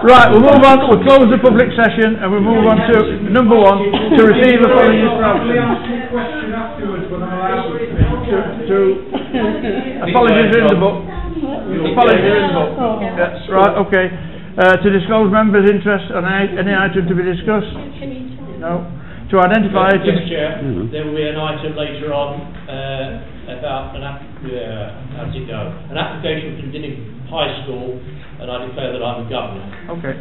Right, we'll move on. We'll close the public session and we'll move on to number 1 to receive apologies for absence. Apologies are in the book. Apologies are in the book. Yes, right, okay. To disclose members' interest on any item to be discussed? No. To identify items? Yes, Chair. There will be an item later on about an application from Dinning High School, and I declare that I'm the governor. Okay.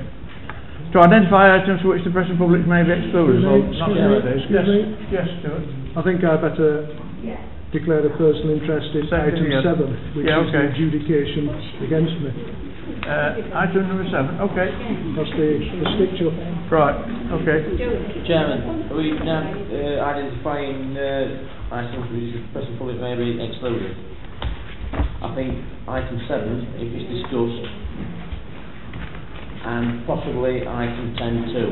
To identify items for which the press and public may be excluded. Yes, Stuart. I think I better declare a personal interest in item 7, which is the adjudication against me. Item number 7, okay. That's the stick-up. Right, okay. Chairman, are we now identifying items which the press and public may be excluded? I think item 7, if it's discussed, and possibly item 10 too.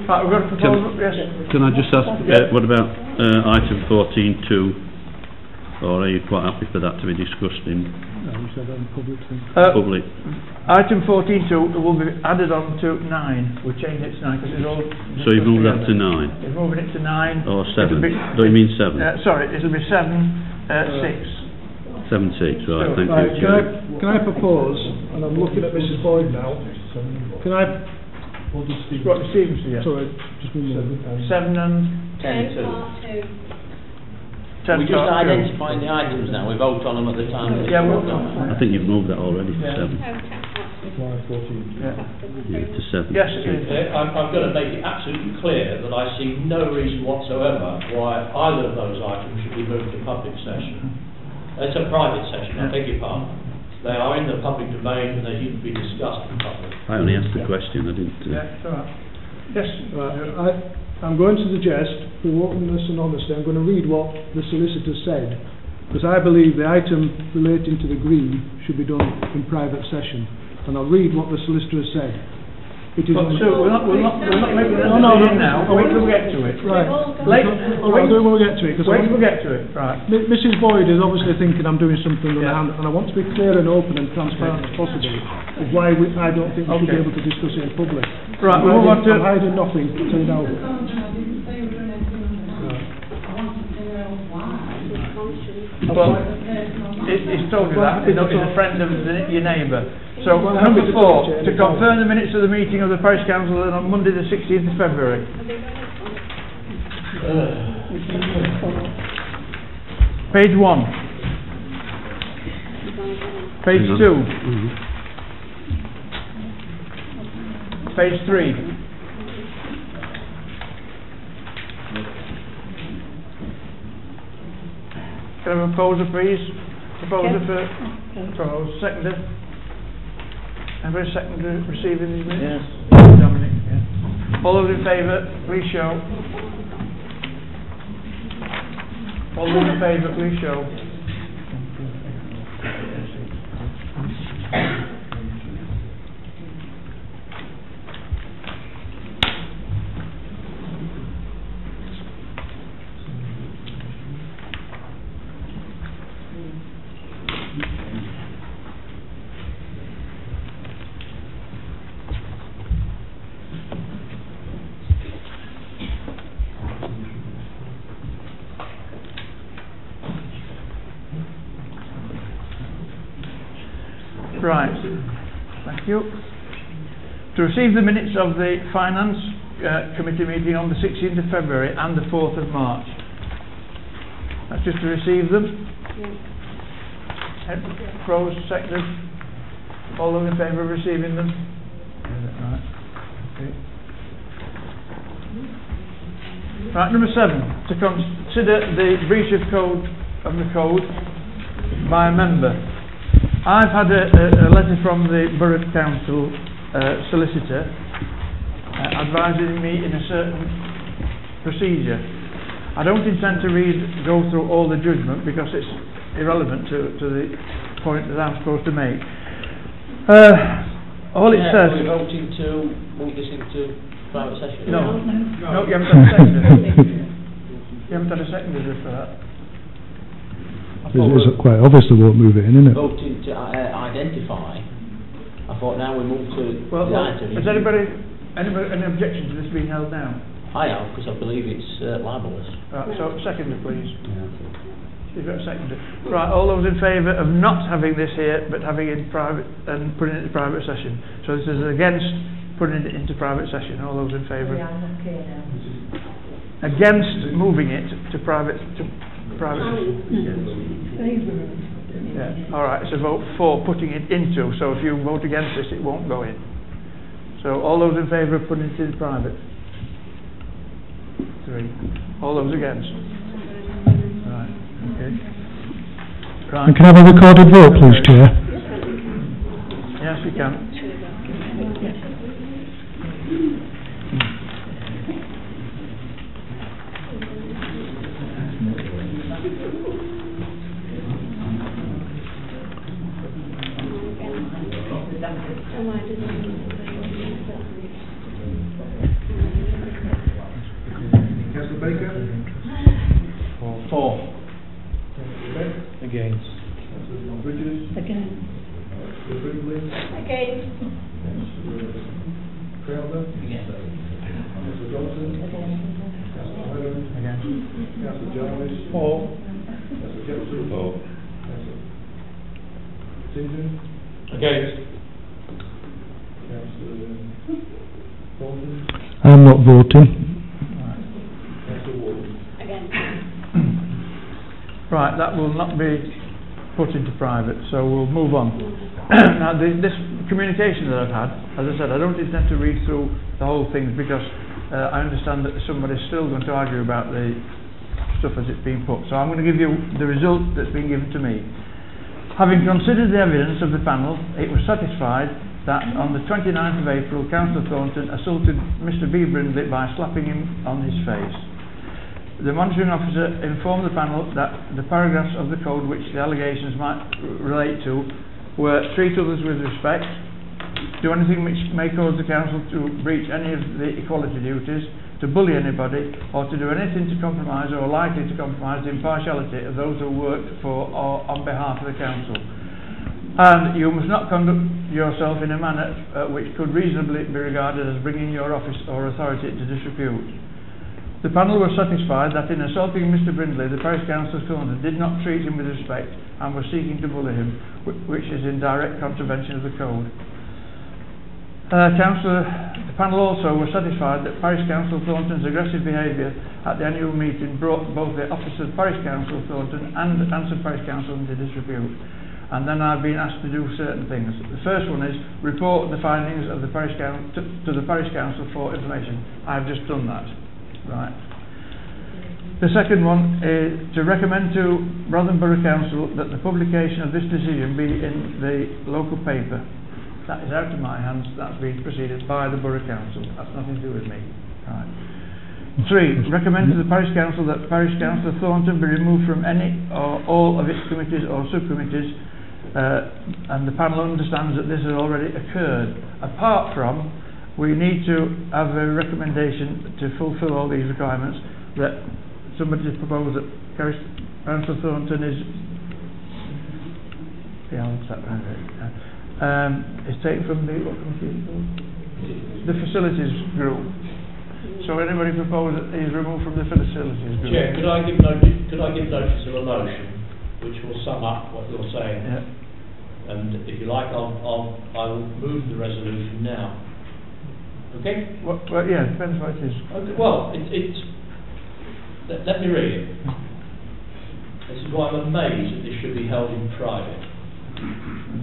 Right, we've got a proposal, yes. Can I just ask, what about item 14.2? Or are you quite happy for that to be discussed in public? Item 14.2 will be added on to 9. We'll change it to 9 because it's all... So you've moved that to 9? We're moving it to 9. Or 7? Don't you mean 7? Sorry, it'll be 7, 6. 7, 6, right, thank you. Can I propose, and I'm looking at Mrs. Boyd now, can I... What the Stevens do, Sorry, just one moment. 7 and... 10 too. 10 We're just identifying the items now, we vote on them at the time. Yeah, I think you've moved that already to 7. Yeah, to 7. Yes, I've got to make it absolutely clear that I see no reason whatsoever why either of those items should be moved to public session. It's a private session, I beg your pardon. They are in the public domain and they need to be discussed in public. I only asked the question, I didn't... Yeah, it's all right. Yes. Right, I'm going to suggest, for openness and honesty, I'm going to read what the solicitor said, because I believe the item relating to the green should be done in private session, and I'll read what the solicitor has said. It is. But so we're not making that decision now. Wait till we get to it. Right. I'll do it when we get to it. Wait till we get to it. Right. Mrs. Boyd is obviously thinking I'm doing something on the hand, and I want to be clear and open and transparent as possible of why I don't think we should be able to discuss it in public. Right. We'll move on to. I'm hiding nothing until now. Well, he's told you that. He's a friend of your neighbour. So, number 4, to confirm the minutes of the meeting of the Parish Council on Monday the 16th of February. Page 1. Page 2. Page 3. Can I have a proposer, please? Proposer for... Seconder. Every second receiving these minutes? Yes. Dominic, yeah. All those in favour, please show. All those in favour, please show. Right, thank you. To receive the minutes of the Finance Committee meeting on the 16th of February and the 4th of March. That's just to receive them. Pros, seconded. All those in favour of receiving them? Right. Okay. Right, number 7. To consider the breach of the code by a member. I've had a letter from the Borough Council solicitor advising me in a certain procedure. I don't intend to go through all the judgment because it's irrelevant to the point that I'm supposed to make. All it says... Are we voting to move this into private session? No, you haven't had a seconder. You haven't had a seconder for that. It's quite obvious they won't move it in, isn't it? Voting to identify. I thought now we move to Well, the item. has anybody any objection to this being held down? I have, because I believe it's libelous. Right, so second it, please. You've got a second. Right, all those in favour of not having this here, but having it in private and putting it into private session. So this is against putting it into private session. All those in favour? Against moving it to private session. Yeah. All right. It's a vote for putting it into. So if you vote against this, it won't go in. So all those in favour of putting it in private? 3. All those against? Right. Okay. Right. And can I have a recorded vote, please, Chair? Yes, you can. Councillor Baker? 4. Against. Bridges? Against. Brindley? Against. Crowther? Councillor Johnson? Councillor Hyland? Against. Councillor Jarvis? 4. Councillor Jepson? Councillor Simpson? Against. Councillor Thornton? I'm not voting. Councillor Ward? Against. Right, that will not be put into private, so we'll move on. Now, this communication that I've had, as I said, I don't intend to read through the whole thing because I understand that somebody's still going to argue about the stuff as it's been put. So I'm going to give you the result that's been given to me. Having considered the evidence of the panel, it was satisfied that on the 29th of April, Councillor Thornton assaulted Mr. B. Brindley by slapping him on his face. The monitoring officer informed the panel that the paragraphs of the code which the allegations might relate to were treat others with respect, do anything which may cause the council to breach any of the equality duties, to bully anybody, or to do anything to compromise or likely to compromise the impartiality of those who work for or on behalf of the council. And you must not conduct yourself in a manner which could reasonably be regarded as bringing your office or authority into disrepute. The panel was satisfied that in assaulting Mr. Brindley, the Parish Councillor Thornton did not treat him with respect and was seeking to bully him, which is in direct contravention of the code. The panel also was satisfied that Parish Councillor Thornton's aggressive behaviour at the annual meeting brought both the office of Parish Councillor Thornton and Ansted Parish Council into disrepute. And then I've been asked to do certain things. The first one is report the findings of the Parish Council to the Parish Council for information. I've just done that. Right. The second one is to recommend to Rotherham Borough Council that the publication of this decision be in the local paper. That is out of my hands. That's been preceded by the Borough Council. That's nothing to do with me. Right. 3. Recommend to the Parish Council that Parish Councillor Thornton be removed from any or all of its committees or subcommittees, and the panel understands that this has already occurred. Apart from, we need to have a recommendation to fulfil all these requirements that somebody has proposed that Councillor Thornton is taken from the facilities group. So anybody propose that he's removed from the facilities group? Chair, could I give notice of a motion which will sum up what you're saying? Yeah. And if you like, I will move the resolution now. Okay? Well, yeah, depends what it is. Okay, well, let me read it. This is why I'm amazed that this should be held in private.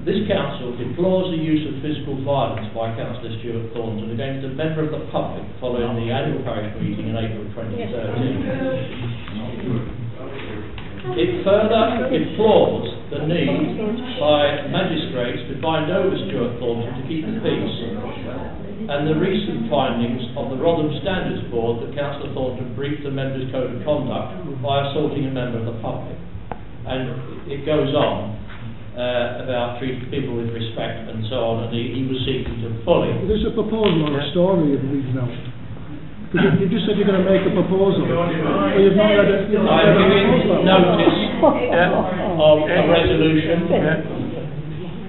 This council deplores the use of physical violence by Councillor Stuart Thornton against a member of the public following the annual parish meeting in April 2013. It further deplores the need by magistrates to bind over Stuart Thornton to keep the peace, and the recent findings of the Rotherham Standards Board that Councillor Thornton breached the members' code of conduct by assaulting a member of the public. And it goes on about treating people with respect and so on, and he was seeking to bully. Is this a proposal or a story you're reading out? Because you just said you're going to make a proposal, but you've not read it. I'm giving notice of a resolution.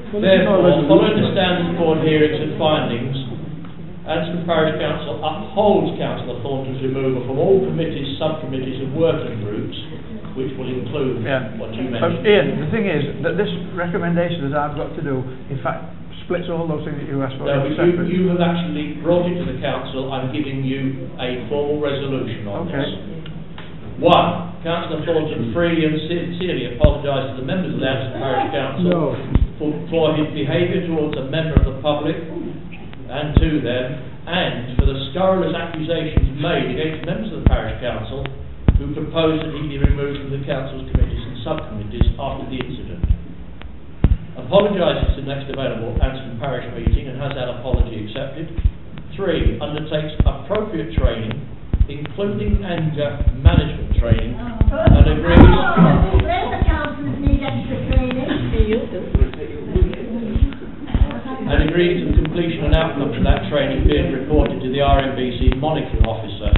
Therefore, following the standard court hearings and findings, Anston Parish Council upholds Councillor Thornton's removal from all committees, subcommittees and working groups, which will include what you mentioned. Ian, the thing is that this recommendation that I've got to do, in fact, splits all those things that you asked for. No, but you have actually brought it to the council. I'm giving you a formal resolution on this. 1. Councillor Thornton freely and sincerely apologises to the members of the Anston Parish Council for his behaviour towards a member of the public and to them, and for the scurrilous accusations made against members of the Parish Council who proposed that he be removed from the Council's committees and subcommittees after the incident. Apologises to the next available Anston Parish meeting and has that apology accepted. 3. Undertakes appropriate training, including anger management training, and agrees... the councillors need extra training? And agrees to the completion and outcomes of that training being reported to the RMBC monitoring officer,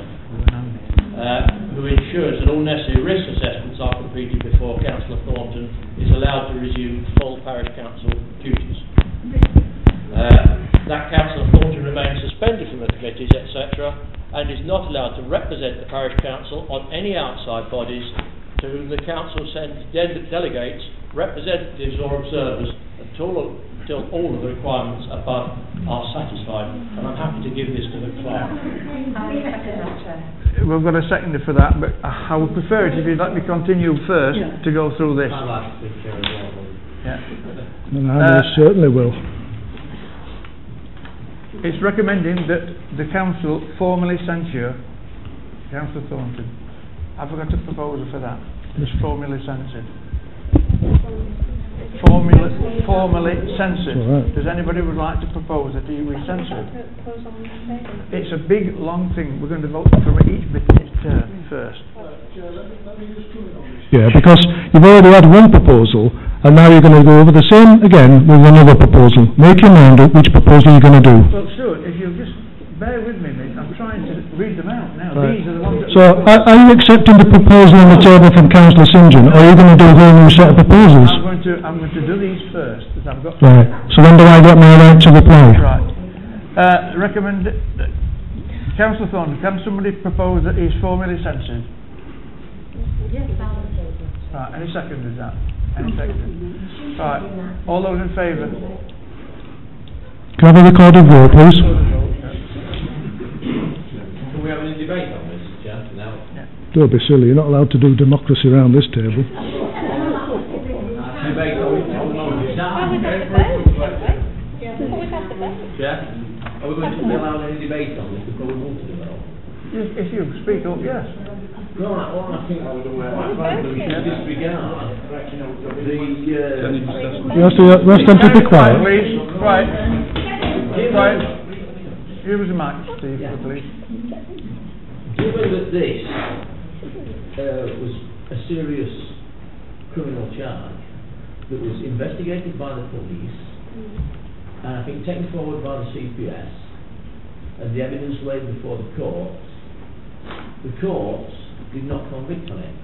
who ensures that all necessary risk assessments are completed before Councillor Thornton is allowed to resume full Parish Council duties. That Councillor Thornton remains suspended from the committees, etc., and is not allowed to represent the Parish Council on any outside bodies to whom the Council sends delegates, representatives or observers until all of the requirements above are satisfied. And I'm happy to give this to the clerk. We've got a seconder for that, but I would prefer it if you'd let me continue first to go through this. I'd like to speak here as well. Yeah. And I most certainly will. It's recommending that the council formally censure Councillor Thornton. Have we got a proposal for that? Just formally censured. Formally censored. Right. Does anybody would like to propose that we censor it? It's a big, long thing. We're going to vote from each bit in its turn first. Yeah, because you've already had one proposal, and now you're going to go over the same again with another proposal. Make your mind up which proposal you're going to do. Well, sure, if you'll just bear with me, mate. I'm trying to read them out now. Right. These are the ones that... So, are you accepting the proposal on the table from Councillor St John, or are you going to do a whole new set of proposals? I'm going to do these first, because I've got... Right. So when do I get my right to reply? Right. Councillor Thornton, can somebody propose that he's formally censored? Yes, I'll say Right, any second is that? Any second? Right, all those in favour? Can I have a recorded vote, please? Can we have any debate on this, Jack? Now? Don't be silly, you're not allowed to do democracy around this table. Debate on it. Jack, are we going to be allowed any debate on this before we move to the vote? If you speak up, yes. No, I think I would disregard You have to ask them to be quiet. Please, quiet. Quiet. Here was the mic, Steve, please. Given that this was a serious criminal charge that was investigated by the police and I think taken forward by the CPS and the evidence laid before the courts did not convict on it.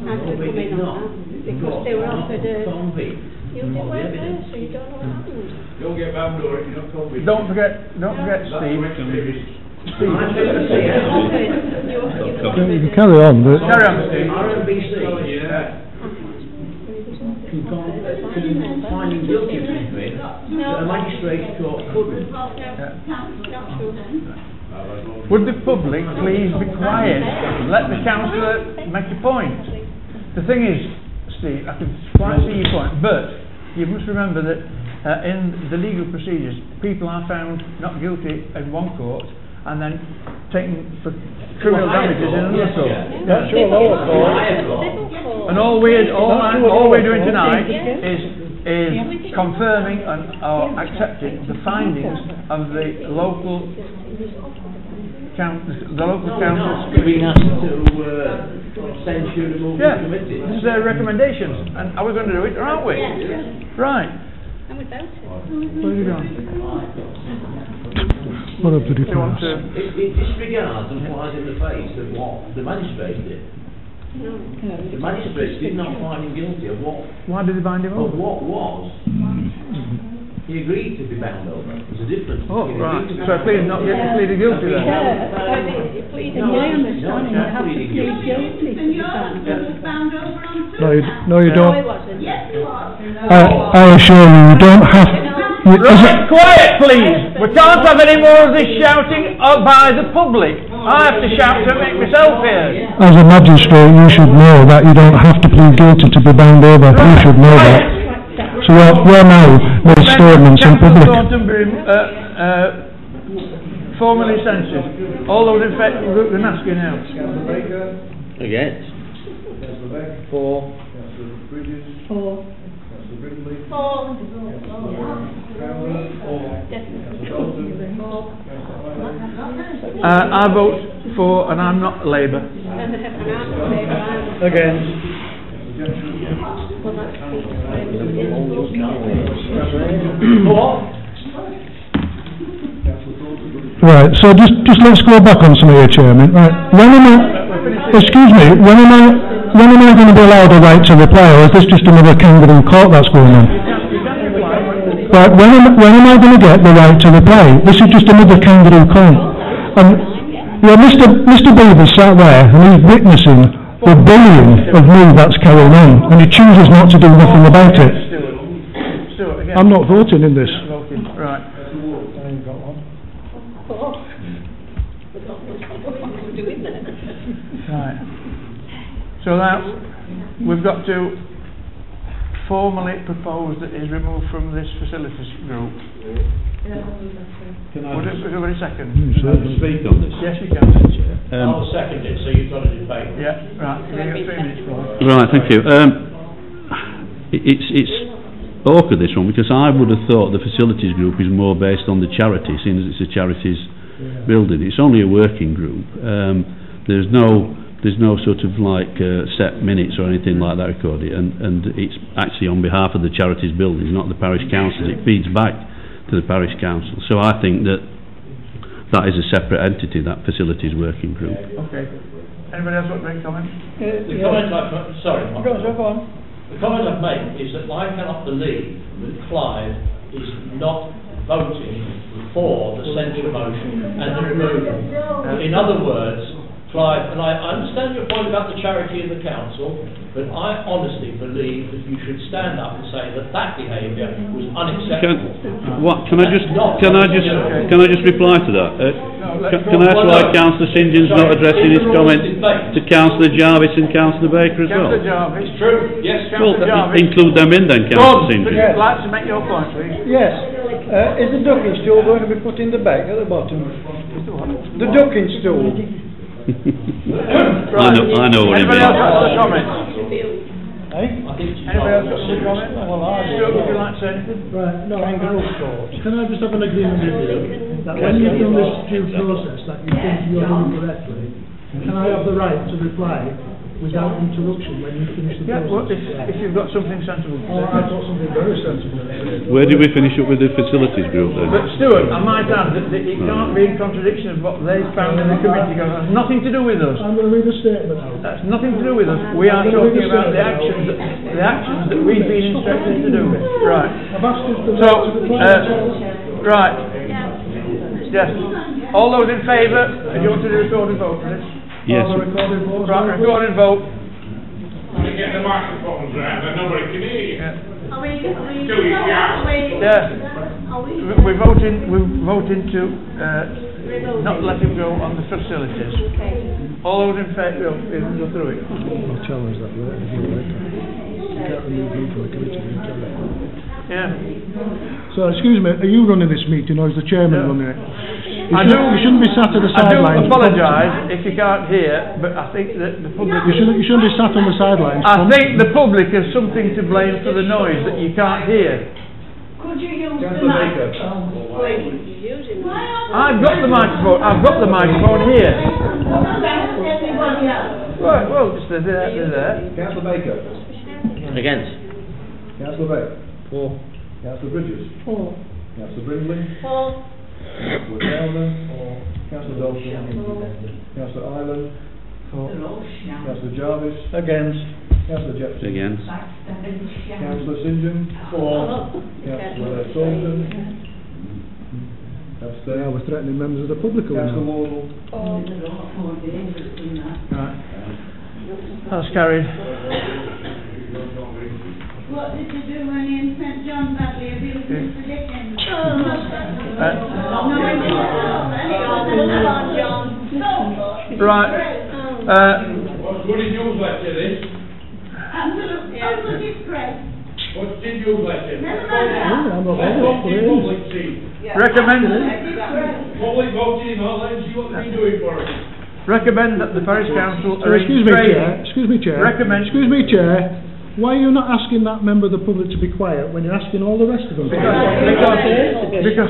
No, they did not. because they were offered a... Convict. You on the weren't there, evidence. so you don't know what happened. Don't get bound door if you're not convinced. Don't forget, Steve. Steve. I'm going to say You can carry on, but... Carry on, Steve. RMBC can find him guilty of something that a magistrate's court couldn't. Would the public please be quiet? Let the councillor make a point. The thing is, Steve, I can quite see your point, but you must remember that in the legal procedures, people are found not guilty in one court and then taken for criminal damages in another court. That's your lower court. And all we're doing tonight is confirming or accepting the findings of the local council. Being asked to censure the moving committee. This is their recommendations, and are we going to do it, or aren't we? Right. And we voted. Where are you going? What a bloody You want farce. to... It disregards and flies in the face of what the magistrate did. The magistrates did not find him guilty of what Why did they bind him over? was. He agreed to be bound over. There's a difference. Oh, between right. agreeing to So be pleaded not pleaded guilty then? In my understanding, you have to plead guilty to be found. No, you No, don't. I wasn't. I assure you, you don't have. Right, quiet please! We can't have any more of this shouting by the public. I have to shout to make myself hear. As a magistrate, you should know that you don't have to plead guilty to be bound over. You should know that. So we're now made statements in public. Councillor Thorntonbury, formally censured. All those in favour, we're asking now. Against. For. I vote for, and I'm not Labour. Against. Right, so just let's go back on some of your Chairman. Right, when am I going to be allowed a right to reply, or is this just another kangaroo court that's going on? Right, when am I going to get the right to reply? This is just another kangaroo court. Yeah, Mr. Beaver's sat there and he's witnessing the bullying of me that's carrying on, and he chooses not to do nothing about it. Stuart, again. I'm not voting in this. Right. Right. So now we've got to formally propose that he's removed from this facilities group. Would everybody second? Speak on this. Yes, you can. I'll second it, so you've got a debate. Yeah, right. You've got 3 minutes for it. Right, thank you. It's awkward, this one, because I would have thought the facilities group is more based on the charity, seeing as it's a charities building. It's only a working group. There's no sort of like set minutes or anything like that recorded, and it's actually on behalf of the charities buildings, not the parish councils. It feeds back to the parish council. So I think that is a separate entity, that facilities working group. Okay. Anybody else want to make a comment? The comment Go on. The comment I've made is that I cannot believe that Clive is not voting for the censure motion and the removal. In other words, Clive, and I understand your point about the charity and the council, but I honestly believe that you should stand up and say that behaviour was unacceptable. Can I just reply to that? Can I ask why Councillor St John's not addressing his comments to Councillor Jarvis and Councillor Baker as well? Councillor Jarvis. It's true, yes. Well, Councillor Jarvis. include them in then, Councillor St Would John's. you like to make your point, please? Yes. Is the ducking stool going to be put in the bag at the bottom? The ducking stool. I know what he Anybody else means. got a comment? Eh? Anybody else got a comment? Well, I Stuart, would you like to say anything? Right, no, Kangaroo court. can I just have an agreement with you that when you've done this due process that you think you're doing correctly, can I have the right to reply without interruption when you finish the Yeah, well, process? if you've got something sensible to Oh, say. I've got something very sensible to say. Where did we finish up with the facilities group then? But Stuart, I might add that it can't be in contradiction of what they found in the committee, because that's nothing to do with us. I'm going to read a statement out. That's nothing to do with us. We are talking about the actions that we've been instructed to do. Right. I've asked you to So, right. Yes. All those in favour, do you want to do a recorded vote for this? Yes. All the recorded votes. Right, recorded vote. You get the microphones round and nobody can hear you. Yeah. Yeah. We're voting to not let him go on the facilities. All those in favour, go through it. I'll challenge that later if you like. You can't remove me from the committee, you tell me. Yeah. So, excuse me, are you running this meeting or is the chairman running it? You shouldn't be sat at the I do sidelines. apologise if you can't hear, but I think that the public... You shouldn't be sat on the sidelines. I think the public has something to blame for the noise that you can't hear. Could you use the microphone, please? I've got the microphone here. Right, well, they're there. Councillor Baker. Against. Councillor Baker. For. Councillor Bridges. For. Councillor Brindley. Councillor Downer. Councillor Dalton. Councillor Ireland. Councillor Jarvis. Against. Councillor Jefferson. Against. Councillor St John. Councillor Thornton. Abstain. Now we're threatening members of the public. Councillor Wardle. Right. That's carried. What did you do when you in St John badly abused Mr Dickens? Right. What did you lecture this? Absolute disgrace. What did you lecture? Never mind. I'm not Public see. Recommend Public voting, all that, see what they're doing for us. recommend that the parish council So, arrange excuse me, training. Chair. Excuse me, Chair. Recommend- Excuse me, Chair. Why are you not asking that member of the public to be quiet when you're asking all the rest of them? Because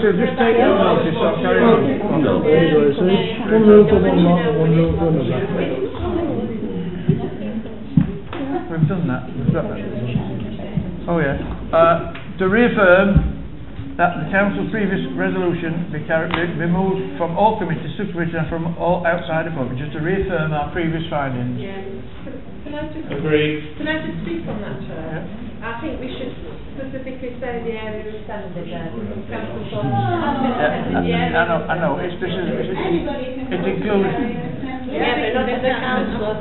they've just taken notice, so carry on. There you go, see? One rule for one lot and one rule for another. We've done that. We've got that. Oh yeah. To reaffirm that the council's previous resolution be moved from all committees, subcommittees and from all outside the public, just to reaffirm our previous findings. Can I just Agreed. Can I just speak on that, Chair? I think we should specifically say the area of assembly there. Council I know. It includes. Yeah, but not in the council.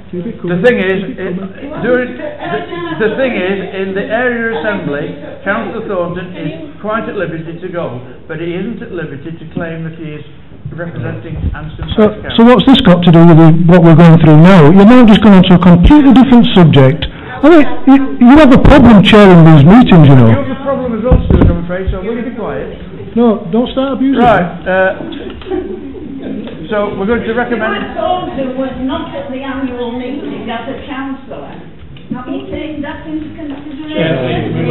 The thing is, in the area assembly, Councillor Thornton is quite at liberty to go, but he isn't at liberty to claim that he is representing Anston Parish So Council. what's this got to do with what we're going through now? You're now just going on to a completely different subject. I mean, you have a problem chairing these meetings, you know. You have a problem as well, Stuart, I'm afraid, so will you be quiet? No, don't start abusing Right, me. so we're going to recommend... Thornton was not at the annual meeting as a councillor. Have you taken that into consideration?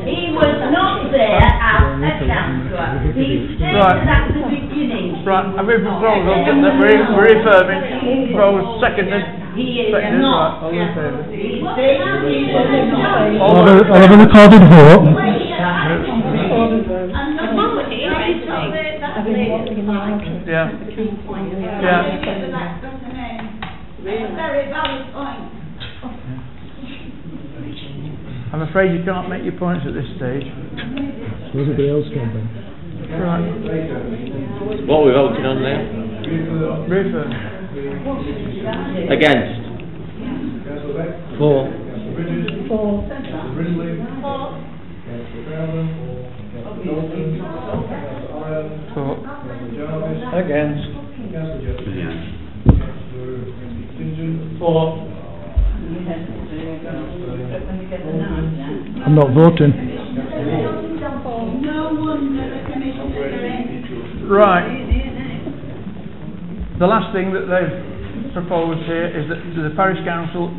He was not there as a councillor. He stated at the beginning. Right, I've been proposal that we're reaffirming, proposed, seconded. He is Seconded, not. right, all in favour. He stated he was not. I'll have a recorded vote. Yeah. Very valid point. I'm afraid you can't make your points at this stage. Everybody else can then. Right. What are we voting on now? Reaffirm. Against? For? Against. I'm not voting. No wonder the commissioners are in. Right. The last thing that they've proposed here is that the parish council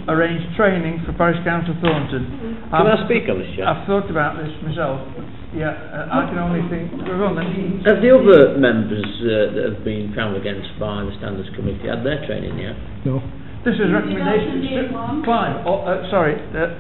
arrange training for parish council Thornton. Can I speak on this, Chair? I've thought about this myself. Yeah, I can only think. Go on then. Have the other members that have been found against by the Standards Committee had their training yet? No. This is recommendations. Clive,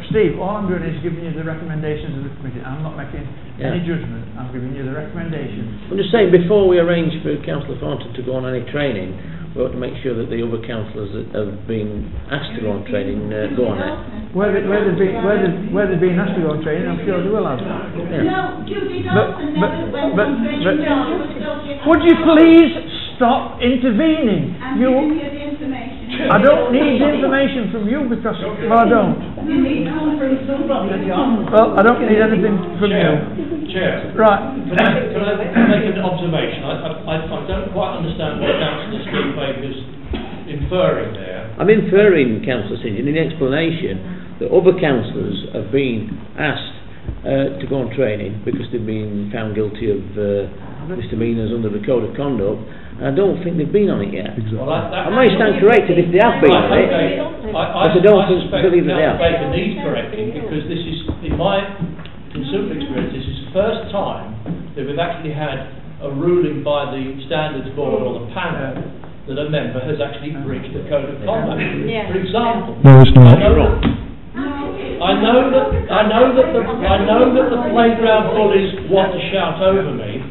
Steve, all I'm doing is giving you the recommendations of the committee. I'm not making any judgment. I'm giving you the recommendations. I'm just saying, before we arrange for Councillor Thornton to go on any training, we ought to make sure that the other councillors that have been asked to go on training go on it. Where they've been asked to go on training, I'm sure they will have. Yeah. No, Judy Dawson never went on training. Would you please stop intervening? I'm giving you the information. I don't need the information from you because, well, I don't. You need one from somebody, John. Well, I don't need anything from you. Chair, Right. can I make an observation? I don't quite understand what Councillor Steve Baker's inferring there. I'm inferring, Councillor St John, in the explanation that other councillors have been asked to go on training because they've been found guilty of misdemeanours under the Code of Conduct, and I don't think they've been on it yet. Exactly. Well, I may stand corrected if they have been on it, but I don't suspect believe that they have. Councillor Baker needs correcting because this is, in my considerable experience, this is the first time that we've actually had a ruling by the Standards Board or the panel that a member has actually breached the Code of Conduct. For example, No, it's not. I know that the playground bullies want to shout over me,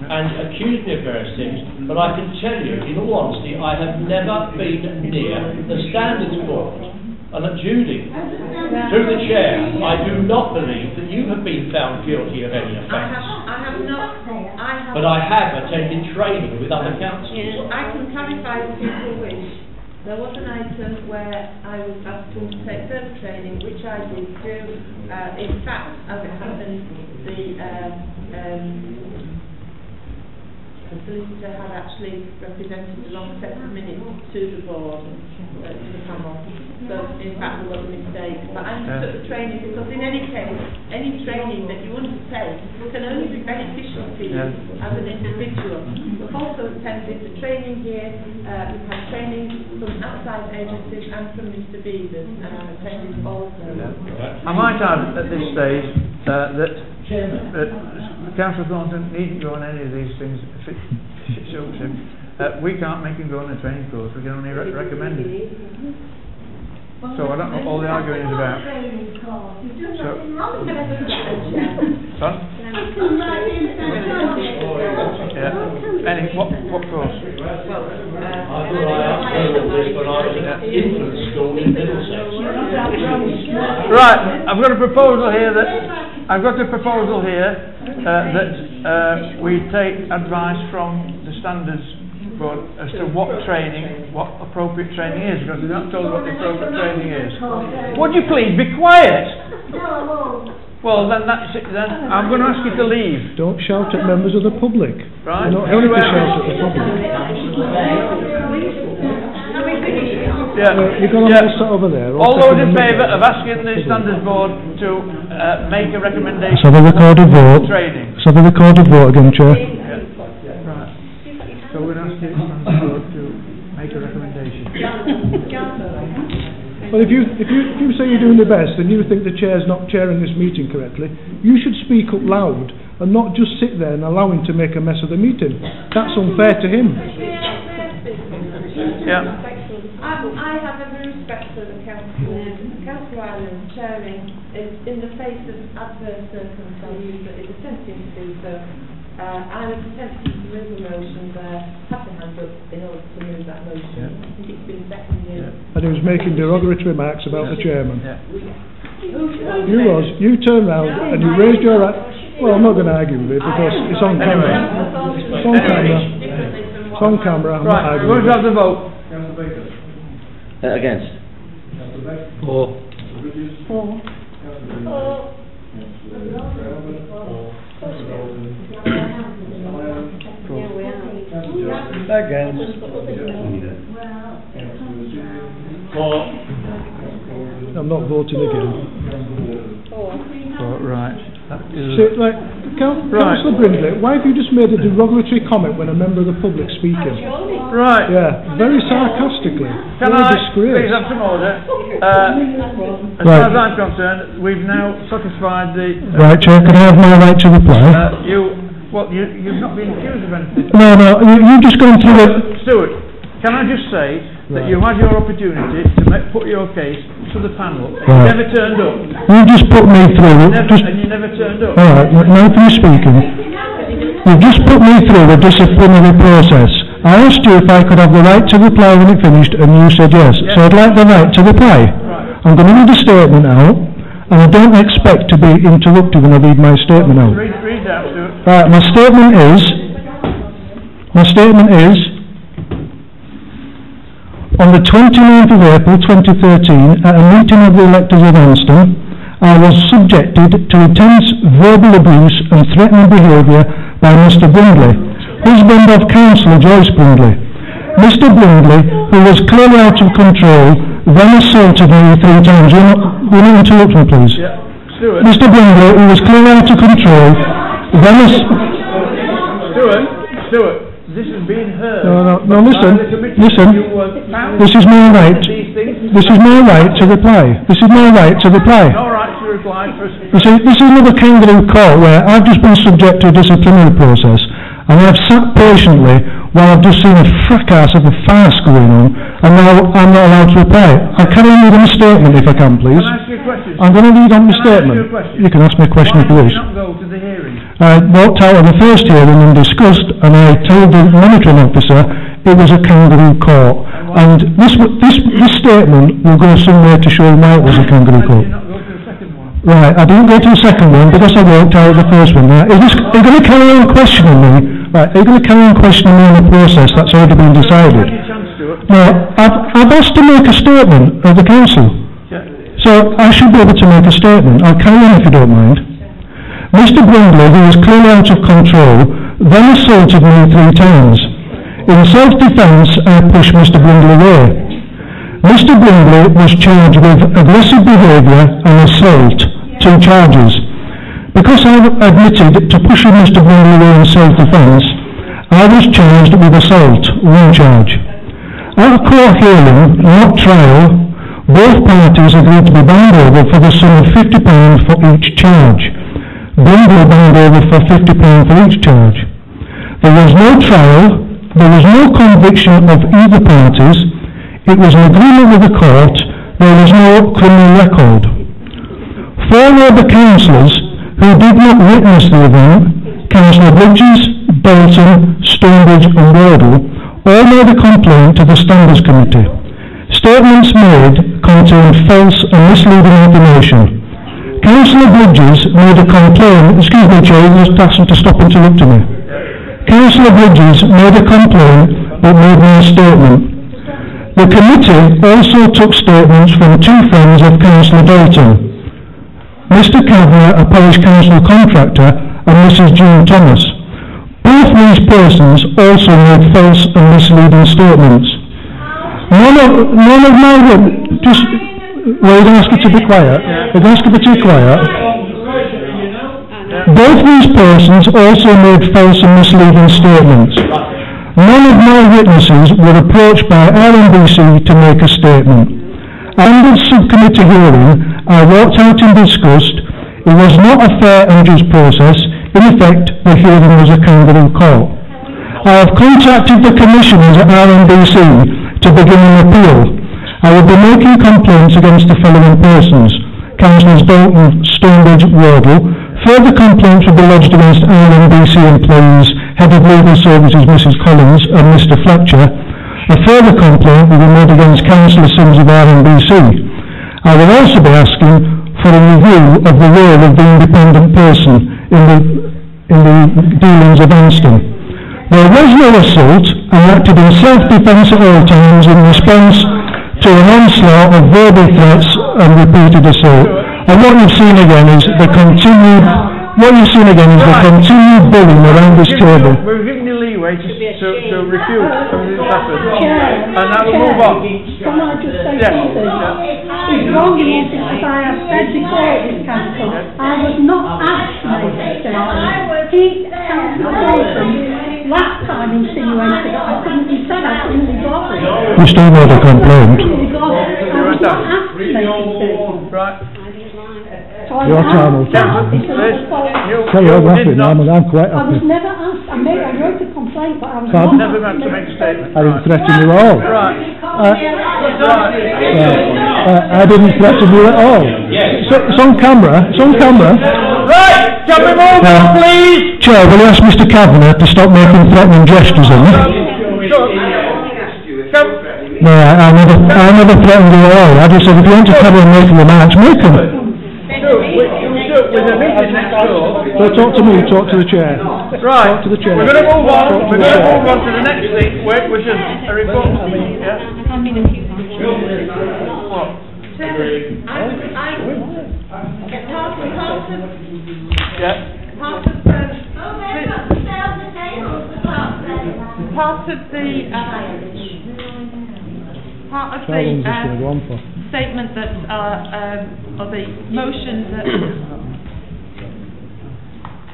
and accuse me of various things, but I can tell you, in all honesty, I have never been near the Standards Board. And that Judy, through the chair, I do not believe that you have been found guilty of any offence. I have not, But I have attended training with other councils. I can clarify if people wish. There was an item where I was asked to take further training, which I did do. In fact, as it happened, the solicitor had actually represented a long set of minutes to the board, to the panel. So, in fact, there was a mistake. But I undertook the training because, in any case, any training that you undertake can only be beneficial to you as an individual. We've also attended the training here. We've had training from outside agencies and from Mr. Beavers, and I've attended all of them. I might add at this stage that Councillor Thornton needn't go on any of these things if it suits him. We can't make him go on a training course, we can only recommend it. So I don't know what all the arguing is about. So, what course? I thought I asked this when I was at infant school in Middlesex. Right, I've got a proposal here that we take advice from the Standards Board as to what appropriate training is, because we're not told what the appropriate training is. Would you please be quiet? Well, then that's it. Then I'm going to ask you to leave. Don't shout at members of the public. Right? You're not only to shout at the public. You're going to sit over there. All those in favour of asking the Standards Board to make a recommendation. So the recorded vote. Training. So the recorded vote again, Chair. Right. So we're going to ask the Standards Board to make a recommendation. Well, if you say you're doing the best and you think the chair's not chairing this meeting correctly, you should speak up loud and not just sit there and allow him to make a mess of the meeting. That's unfair to him. Yeah. I have every respect for the council. Council Island chairing in the face of adverse circumstances that is attempting to do so. I was attempting to move a motion there, have the hand up in order to move that motion. I think it's been seconded. And he was making derogatory remarks about the chairman. You you turned round and you raised your hand. Well, I'm not going to argue with it because it's on camera. It's on camera. It's on camera. I'm not right, we're going to have the vote. Against. For. Against. I'm not voting again. Right. Councillor Brindley, why have you just made a derogatory comment when a member of the public's speaking? Right. Yeah, very sarcastically. Can I please have some order? As far as I'm concerned, we've now satisfied the... right, Chair, can I have my right to reply? You've not been accused of anything. No, you've just gone through it. Stuart, can I just say that you had your opportunity to put your case to the panel, and you never turned up. You just put me through. And you never turned up. Alright, now for you speaking. You've just put me through a disciplinary process. I asked you if I could have the right to reply when it finished, and you said yes. So I'd like the right to reply. Right. I'm going to read a statement out, and I don't expect to be interrupted when I read my statement out. Read that, Stuart. Right, my statement is, on the 29th of April 2013, at a meeting of the electors of Anston, I was subjected to intense verbal abuse and threatening behaviour by Mr. Brindley, husband of Councillor Joyce Brindley. Mr. Brindley, who was clearly out of control, then assaulted me 3 times. Will you interrupt me, please? Yeah. Stuart. Mr. Brindley, who was clearly out of control, then Stuart, this has been heard. No, listen. This is my right. This is my right to reply. This is my right to reply. No right to reply. You see, this is another kangaroo court where I've just been subject to a disciplinary process, and I've sat patiently while I've just seen a fracas of a farce going on, and now I'm not allowed to reply. I can read a statement if I can, please. Can I ask you a questions. I'm going to read on my Can I ask statement. you a question? You can ask me a question Why if you did wish. you not go to the hearing? I walked out of the first hearing and discussed, and I told the monitoring officer it was a kangaroo court. And this statement will go somewhere to show why it was a kangaroo Why did court. you not go to the second one? Right, I didn't go to the second one because I walked out of the first one. Right, are you going to carry on questioning me? Right, are you going to carry on questioning me on the process that's already been decided? Now, I've asked to make a statement of the council. So I should be able to make a statement. I'll carry on if you don't mind. Mr. Brindley, who was clearly out of control, then assaulted me 3 times. In self-defence, I pushed Mr. Brindley away. Mr. Brindley was charged with aggressive behaviour and assault, 2 charges. Because I admitted to pushing Mr. Brindley away in self-defence, I was charged with assault, 1 charge. At a court hearing, not trial, both parties agreed to be bound over for the sum of £50 for each charge. Brindley bound over for £50 for each charge. There was no trial, there was no conviction of either parties, it was an agreement with the court, there was no criminal record. 4 other councillors who did not witness the event, Councillor Bridges, Bolton, Stonebridge and Wardle, all made a complaint to the Standards Committee. Statements made contained false and misleading information. Councillor Bridges made a complaint, excuse me Chair, you must ask him to stop interrupting me. Councillor Bridges made a complaint but made no statement. The committee also took statements from 2 friends of Councillor Bolton, Mr. Kavanagh, a parish council contractor, and Mrs. June Thomas. Both these persons also made false and misleading statements. None of my just well, you ask you to be quiet. You ask you to be quiet. Both these persons also made false and misleading statements. None of my witnesses were approached by RMBC to make a statement. Under the subcommittee hearing, I walked out in disgust. It was not a fair and just process. In effect, the hearing was a kangaroo court. I have contacted the commissioners at RMBC to begin an appeal. I will be making complaints against the following persons: Councillors Bolton, Stonebridge, Wardle. Further complaints will be lodged against RMBC employees, Head of Legal Services Mrs Collins and Mr Fletcher. A further complaint will be made against Councillor Sims of RMBC. I will also be asking for a review of the role of the independent person in the dealings of Anston. There was no assault. I acted in self-defence at all times in response to an onslaught of verbal threats and repeated assault. And what you've seen again is the continued bullying around this table. We're giving you leeway to refute some of these methods. And now we'll move on. Can I just say something? It's wrong because I have said before this council, I was not asked to make a statement. Councillor Bolton last time insinuated that I couldn't be said, I couldn't be bothered. You still made a complaint. I was not asked to make a statement. Right. Your time will come. Tell you I'm happy now, I'm quite I happy. was never asked, I wrote a complaint, but I was Pardon? not Never meant to make a statement. I didn't threaten you at all. Right. I didn't threaten you at all. So, it's on camera. It's on camera. Right, can we move on, please? Chair, will you ask Mr Kavanagh to stop making threatening gestures at me? No, I never threatened you at all. I just said if you want to carry on making remarks, make them. Well, talk to me, talk to the chair. Right, Talk to the chair. we're going to move on. We're going to move on to the next thing, which is a report. Yeah. What? Part of the statement that, or the motion that,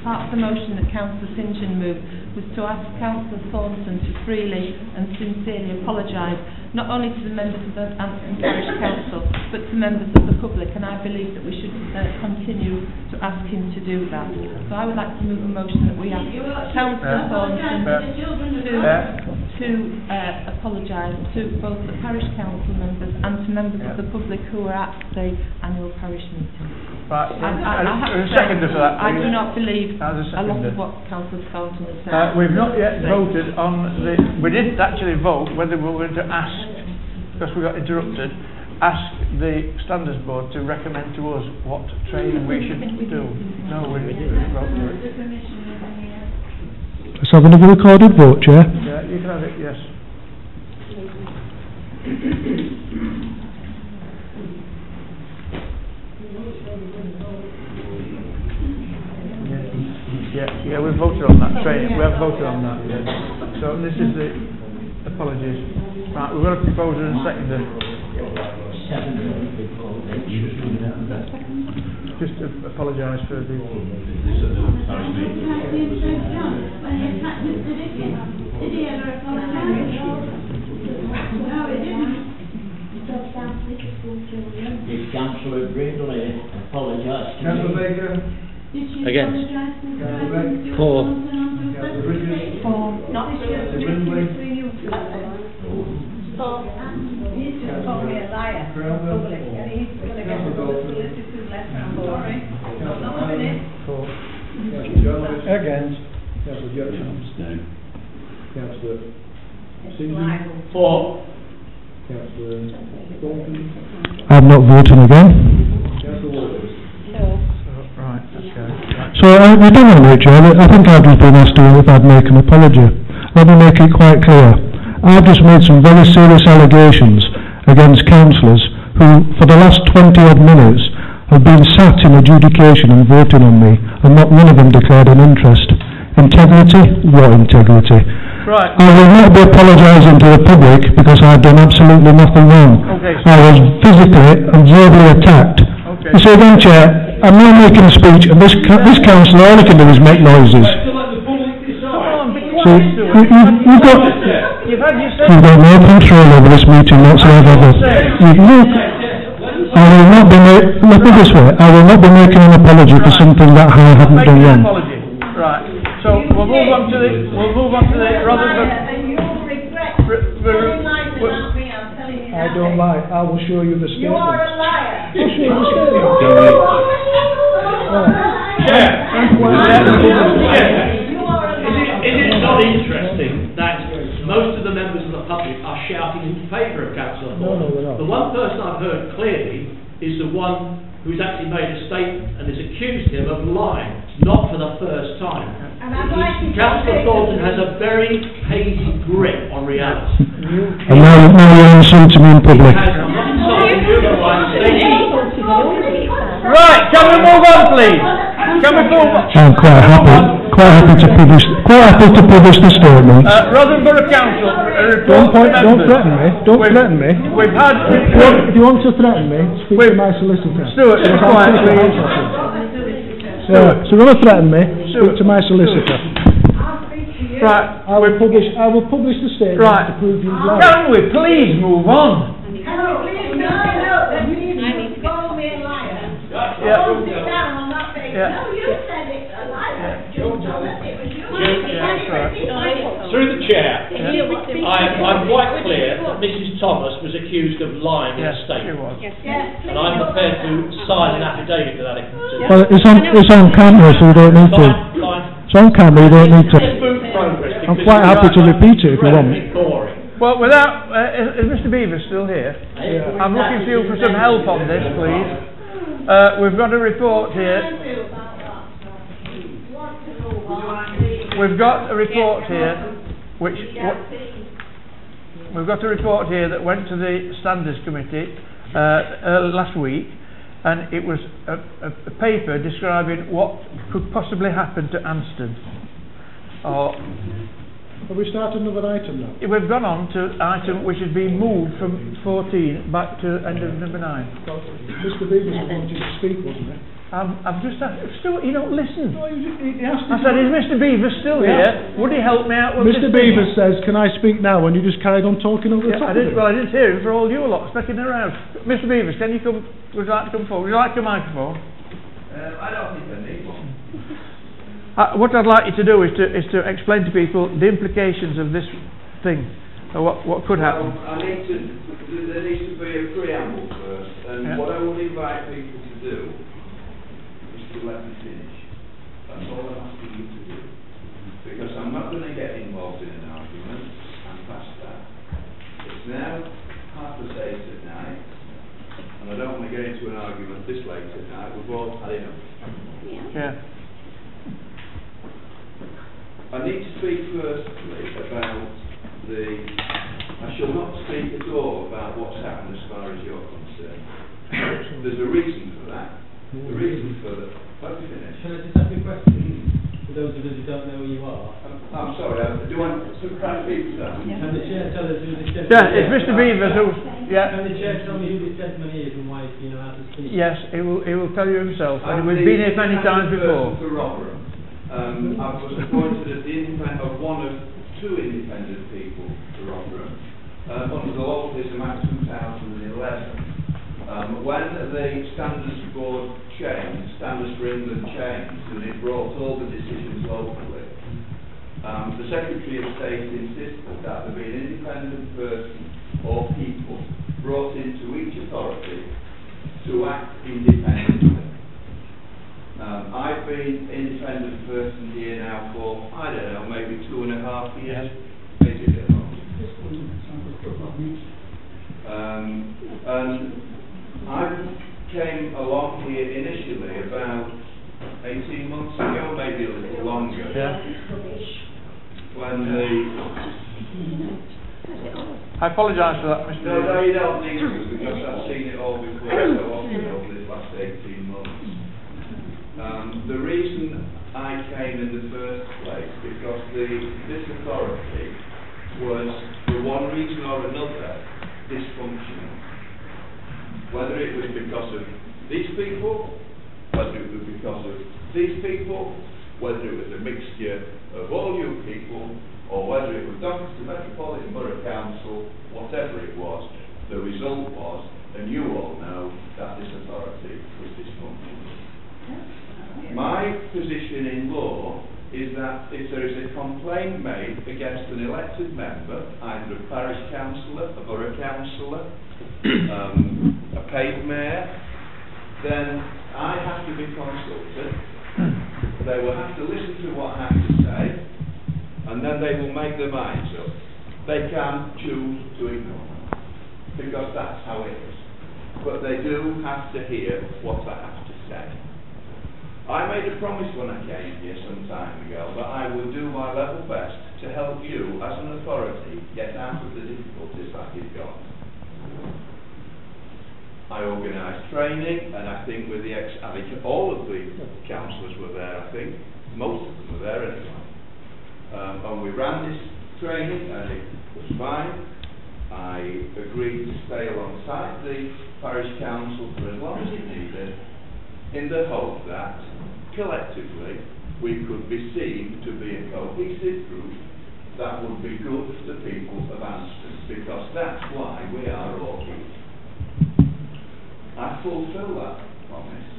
part of the motion that Councillor St John moved was to ask Councillor Thornton to freely and sincerely apologise, not only to the members of the Anston Parish Council, but to members of the public, and I believe that we should continue to ask him to do that. So I would like to move a motion that we ask Councillor Thornton to apologise to both the parish council members and to members of the public who were at the annual parish meeting. Right, I have to a say, seconder for that, I please. do not believe As a a lot seconder. of what Councillor Staunton has said. We've not yet voted on the, we didn't actually vote whether we were going to ask, because we got interrupted, ask the standards board to recommend to us what training we should do. No, we didn't vote for it. Let's have another recorded vote, Chair. Yeah, you can have it, yes. Yeah, we've voted on that training. We have voted on that. Yeah. So this is the apologies. Right, we've got a proposer and a seconder. Just to apologise for the. If Councillor Brindley apologised to me. Against. For. Against. For. I'm not voting again. Right, okay. So we don't want to make Chair. I think I've just been asked to if I'd make an apology. Let me make it quite clear. I've just made some very serious allegations against councillors who, for the last 20 odd minutes, have been sat in adjudication and voting on me, and not one of them declared an interest. Integrity? What integrity? Right. I will not be apologising to the public because I've done absolutely nothing wrong. Okay. I was physically and verbally attacked. Okay. You see, then, Chair, I'm now making a speech, and this councillor, all he can do is make noises. So, you've got no control over this meeting whatsoever. I will not be look at this way. I will not be making an apology for something that I haven't done wrong. Apology. Right. So we'll move on to the rather than. I don't lie. I will show you the statement. You are a liar. I'll show you the statement. Is it not interesting that most of the members of the public are shouting in favour of Councillor Thorne? No, we're not. The one person I've heard clearly is the one who's actually made a statement and has accused him of lying, not for the first time. Councillor Thornton has a very hazy grip on reality. And now you're insulting me in public. Right, can we move on, please? Can we move on? I'm quite happy to publish the statement. Rotherham Borough Council, Don't threaten me. Don't threaten me. We've had. If you want to threaten me, speak to my solicitor. Stuart, be quiet, please. Yeah, so if you want to threaten me, speak to my solicitor. Right, I will publish the statement right. to prove you lied. Can we please move on? Through the chair, I'm quite clear that Mrs. Thomas was accused of lying in a statement. And I'm prepared to sign an affidavit to that effect. Well, it's on camera, so you don't need to. It's on camera, you don't need to. I'm quite happy to repeat it if you want. Well, without, is Mr. Beaver still here? Yeah. I'm looking for you for some help on this, please. We've got a report here. We've got a report here, we've got a report here that went to the Standards Committee last week, and it was a paper describing what could possibly happen to Anston. Have we started another item now? We've gone on to item which has been moved from 14 back to end of number 9. Mr. Beavers wanted to speak, wasn't he? I've just asked, Stuart, you don't listen. No, he asked I said, is Mr. Beavers still here? Would he help me out with Mr. this Beavers says, can I speak now? And you just carried on talking over the top of it. Well, I didn't hear him for all you lot specking around. Mr. Beavers, can you come? Would you like to come forward? Would you like a microphone? I don't think I need one. What I'd like you to do is to explain to people the implications of this thing, what could happen. Well, there needs to be a preamble first, and what I would invite people to do is to let me finish. That's all I'm asking you to do. Because I'm not going to get involved in an argument. I'm past that. It's now 8:30 at night, and I don't want to get into an argument this late at night. We've all had enough. Yeah. I need to speak firstly about I shall not speak at all about what's happened as far as you're concerned. There's a reason for that. The reason for that. Let me finish. Can I just ask you a question? For those of us who don't know who you are. I'm sorry, do I surprise people that? Can the chair tell us who this gentleman is? Yeah, it's Mr. Beavers who's... Yeah. Can the chair tell me who this gentleman is and why he's been allowed to speak? Yes, he will tell you himself. And we've been here many times before. For Rotherham. I was appointed as one of two independent people for Rotherham under the law of this Act 2011. When the Standards Board changed, Standards for England changed, and it brought all the decisions locally, the Secretary of State insisted that there be an independent person or people brought into each authority to act independently. I've been independent person here now for, I don't know, maybe 2.5 years, maybe a bit longer. And I came along here initially about 18 months ago, maybe a little longer. Yeah. When I apologise for that, Mr. No, you don't need to, because I've seen it all before so often over this last 18 months. The reason I came in the first place, because this authority was, for one reason or another, dysfunctional. Whether it was because of these people, whether it was because of these people, whether it was a mixture of all you people, or whether it was Doncaster Metropolitan Borough Council, whatever it was, the result was, and you all know, that this authority was dysfunctional. My position in law is that if there is a complaint made against an elected member, either a parish councillor, a borough councillor, a paid mayor, then I have to be consulted. They will have to listen to what I have to say, and then they will make their minds up. They can choose to ignore, because that's how it is. But they do have to hear what I have to say. I made a promise when I came here some time ago that I would do my level best to help you as an authority get out of the difficulties that you've got. I organised training, and I think with all of the councillors were there, I think. Most of them were there anyway. And we ran this training, and it was fine. I agreed to stay alongside the parish council for as long as it needed, in the hope that, collectively, we could be seen to be a cohesive group that would be good for the people of Anston, because that's why we are all here. I fulfil that promise.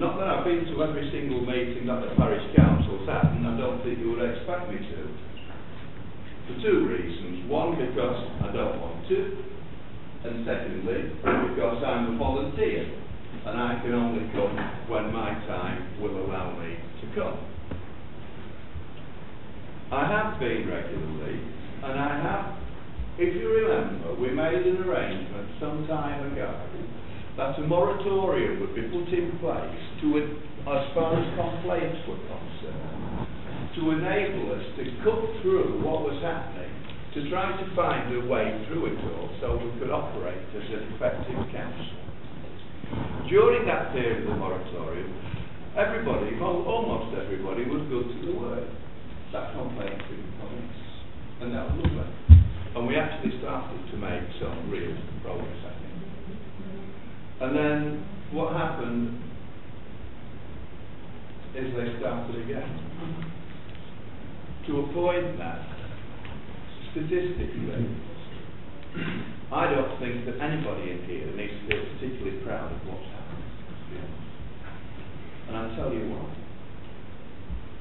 Not that I've been to every single meeting that the parish council's had, and I don't think you would expect me to. For two reasons. One, because I don't want to, and secondly, because I'm a volunteer, and I can only come when my time will allow me to come. I have been regularly, and I have, if you remember, we made an arrangement some time ago that a moratorium would be put in place as far as complaints were concerned, to enable us to cut through what was happening, to try to find a way through it all so we could operate as an effective council. During that period of the moratorium, everybody, almost everybody, was good to the word. That complaint didn't come in, and that was lovely. And we actually started to make some real progress, I think. And then what happened is they started again. To a point that, statistically, I don't think that anybody in here needs to feel particularly proud of what's happened. And I'll tell you why.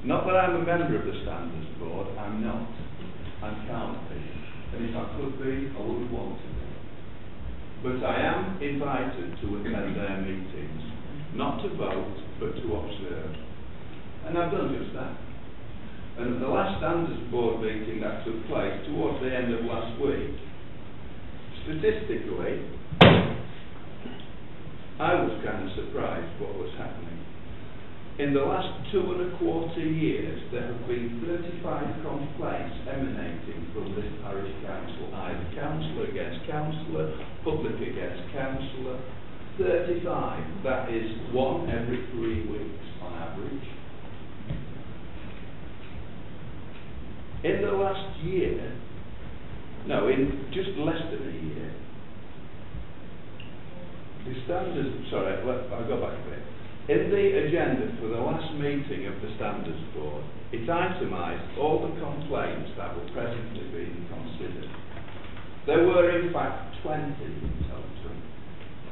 Not that I'm a member of the Standards Board, I'm not. I can't be. if I could be, I would want to be. But I am invited to attend their meetings, not to vote, but to observe. And I've done just that. And at the last Standards Board meeting that took place towards the end of last week, statistically, I was kind of surprised what was happening. In the last 2.25 years, there have been 35 complaints emanating from this parish council, either councillor against councillor, public against councillor. 35, that is one every 3 weeks on average. In the last year, no, in just less than a year, the standards, sorry, I'll go back a bit. In the agenda for the last meeting of the Standards Board, it itemised all the complaints that were presently being considered. There were in fact 20 in total,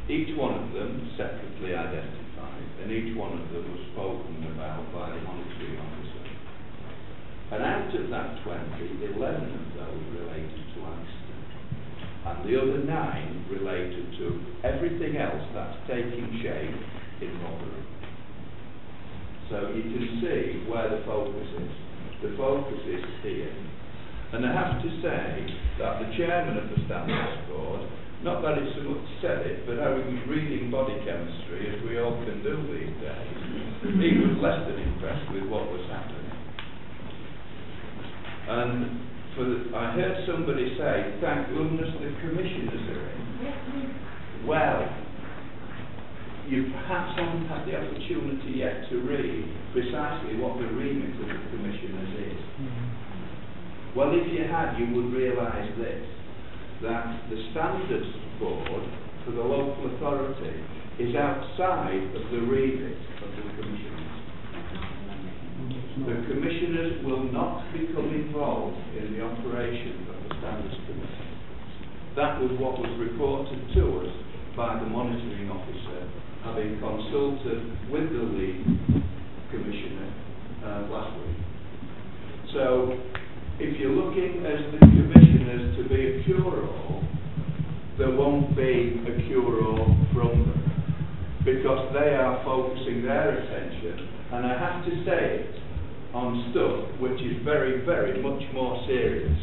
each one of them separately identified, and each one of them was spoken about by the monitoring officer. And out of that 20, 11 of those related to Aston, and the other 9 related to everything else that's taking shape in Rotherham. So you can see where the focus is. The focus is here. And I have to say that the chairman of the Standards Board, not that it's so much said it, but how he was reading body chemistry, as we all can do these days, he was less than impressed with what was happening. And I heard somebody say, thank goodness the commissioners are in. Well, you perhaps haven't had the opportunity yet to read precisely what the remit of the commissioners is. Well, if you had, you would realise this, that the Standards Board for the local authority is outside of the remit of the commissioners. The commissioners will not become involved in the operation of the Standards Commission. That was what was reported to us by the monitoring officer, having consulted with the lead commissioner last week. So, if you're looking as the commissioners to be a cure-all, there won't be a cure-all from them, because they are focusing their attention, and I have to say it, on stuff which is very, very much more serious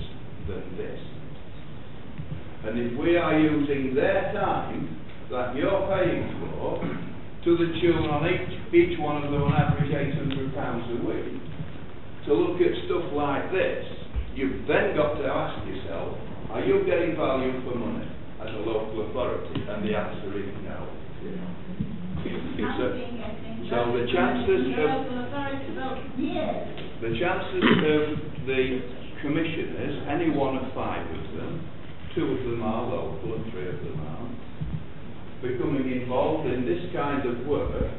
than this. And if we are using their time that you're paying for, to the tune on each one of them on average £800 a week, to look at stuff like this, you've then got to ask yourself, are you getting value for money as a local authority? And the answer is no. So the chances of the commissioners, any one of 5 of them, 2 of them are local and 3 of them aren't, becoming involved in this kind of work,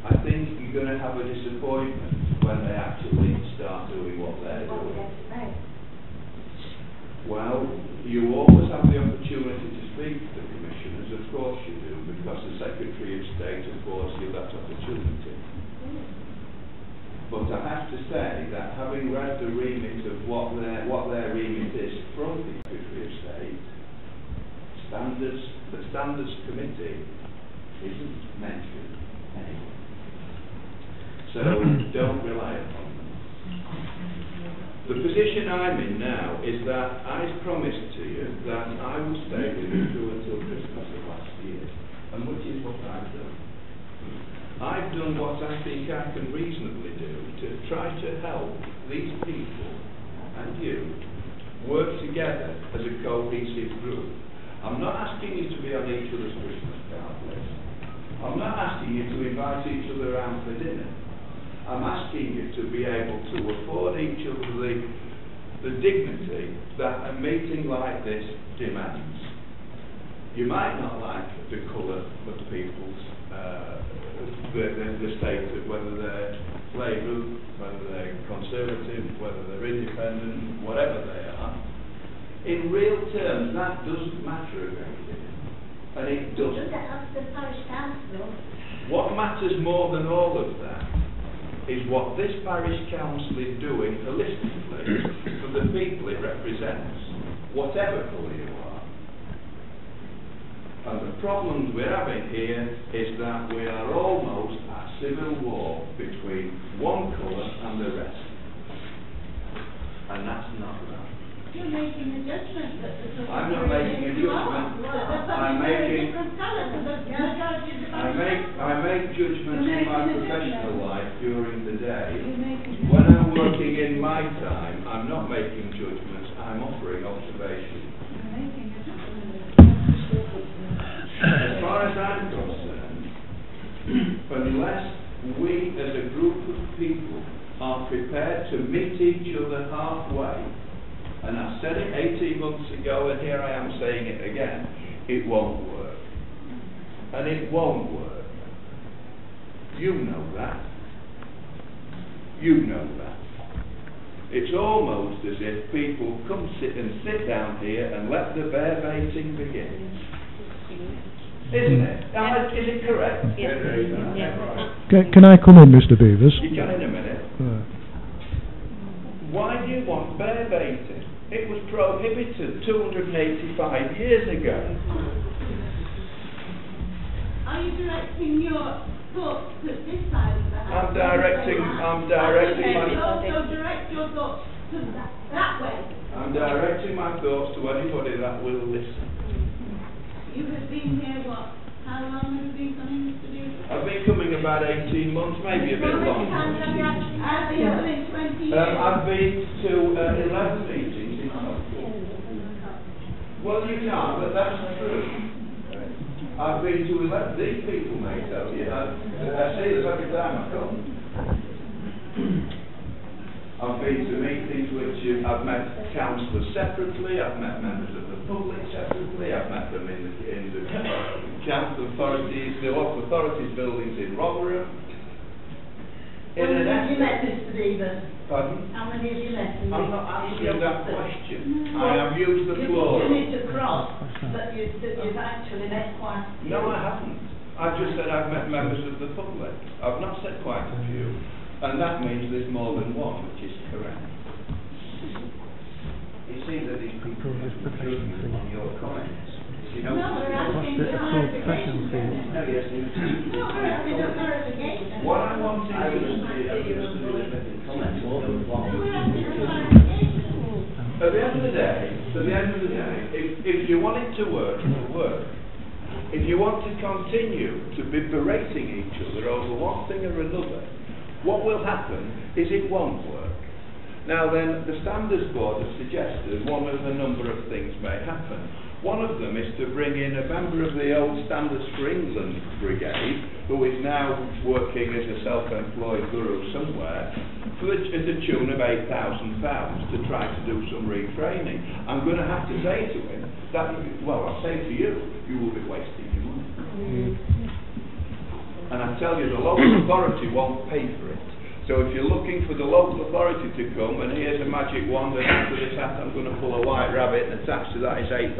I think you're going to have a disappointment when they actually start doing what they're doing. Well, you always have the opportunity to speak to the commissioners, of course you do, because the Secretary of State affords you that opportunity. But I have to say that having read the remit of what their remit is from the Secretary of State, the Standards Committee isn't mentioned anywhere. So don't rely upon them. The position I'm in now is that I promised to you that I would stay with you through until Christmas of last year, and which is what I've done. I've done what I think I can reasonably do to try to help these people and you work together as a cohesive group. I'm not asking you to be on each other's Christmas card list. I'm not asking you to invite each other around for dinner. I'm asking you to be able to afford each other the dignity that a meeting like this demands. You might not like the colour of people's, the state of whether they're Labour, whether they're Conservative, whether they're independent, whatever they are. In real terms, that doesn't matter a great deal. And it doesn't. What matters more than all of that is what this parish council is doing holistically for the people it represents. whatever colour you are. And the problems we're having here is that we are almost at civil war between one colour and the rest. And that's not right. You're making a judgment that the I'm not making a judgment. I'm making. I make judgments in my professional life during the day. When I'm working in my time, I'm not making judgments. I'm offering observations. As far as I'm concerned, unless we as a group of people are prepared to meet each other halfway, and I said it 18 months ago, and here I am saying it again, it won't work. And it won't work. You know that. You know that. It's almost as if people come sit down here and let the bear baiting begin. Isn't it? Is it correct? Can I come in, Mr. Beavers? You can in a minute. Why do you want bear baiting? It was prohibited 285 years ago. Are you directing your thoughts to this side of the house? I'm directing my... Also direct your thoughts to that way. I'm directing my thoughts to anybody that will listen. You have been here, what? How long have you been coming, Mr. Beavers? I've been coming about 18 months, maybe a bit longer. I've been coming 20 years. I've been to 11 meetings. Well, you can't, but that's true. I've been to 11. These people may tell you. I see this every time I come. I've been to meetings which I've met councillors separately, I've met members of the public separately, I've met them in the council authorities, the local authorities buildings in Rotherham. How many have you met, Mr. Beavers? Pardon? How many have you met? I'm not answering that question. I have used the floor. You've given it across, but you've actually met quite a few. No, I haven't. I've just said I've met members of the public. I've not said quite a few. And that means there's more than one, which is correct. It seems that these people are judgment on your comments. You know, no, we're asking for clarification. No, yes, no, we're asking for clarification. What I want to do is at the end of the day, if you want it to work, it will work. If you want to continue to be berating each other over one thing or another, what will happen is it won't work. Now then, the Standards Board has suggested one of a number of things may happen. One of them is to bring in a member of the old Standards for England brigade, who is now working as a self-employed guru somewhere, to the tune of £8,000 to try to do some retraining. I'm going to have to say to him that, well, I'll say to you, you will be wasting your money. And I tell you, the local authority won't pay for it. So if you're looking for the local authority to come, and here's a magic wand, and after this hat I'm going to pull a white rabbit, and attached to that is £8,000,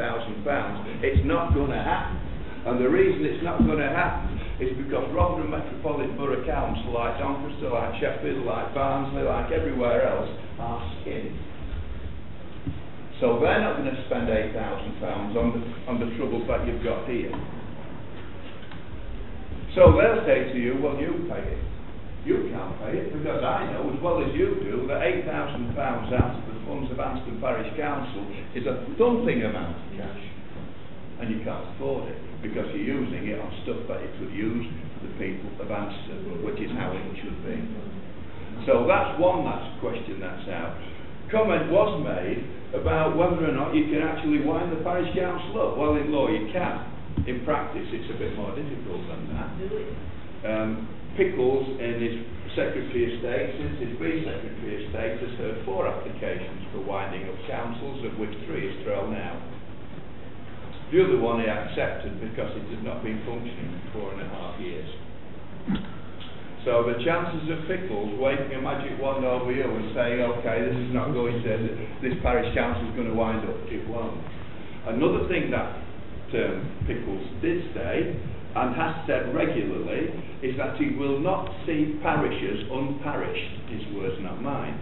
it's not going to happen. And the reason it's not going to happen is because Rotherham Metropolitan Borough Council, like Doncaster, like Sheffield, like Barnsley, like everywhere else, are skinned. So they're not going to spend £8,000 on the trouble that you've got here. So they'll say to you, well, you pay it. You can't pay it, because I know as well as you do that £8,000 out of the funds of Anston Parish Council is a thumping amount of cash. And you can't afford it, because you're using it on stuff that you could use for the people of Anston, which is how it should be. So that's one question that's out. Comment was made about whether or not you can actually wind the parish council up. Well, in law you can. In practice, it's a bit more difficult than that. Pickles, in his Secretary of State, since his being Secretary of State, has heard 4 applications for winding up councils, of which 3 is thrown out. The other one he accepted because it had not been functioning for 4.5 years. So the chances of Pickles waving a magic wand over you and saying, okay, this is not going to, this parish council is going to wind up, it won't. Another thing that Pickles did say, and has said regularly, is that he will not see parishes unparished. His words, not mine.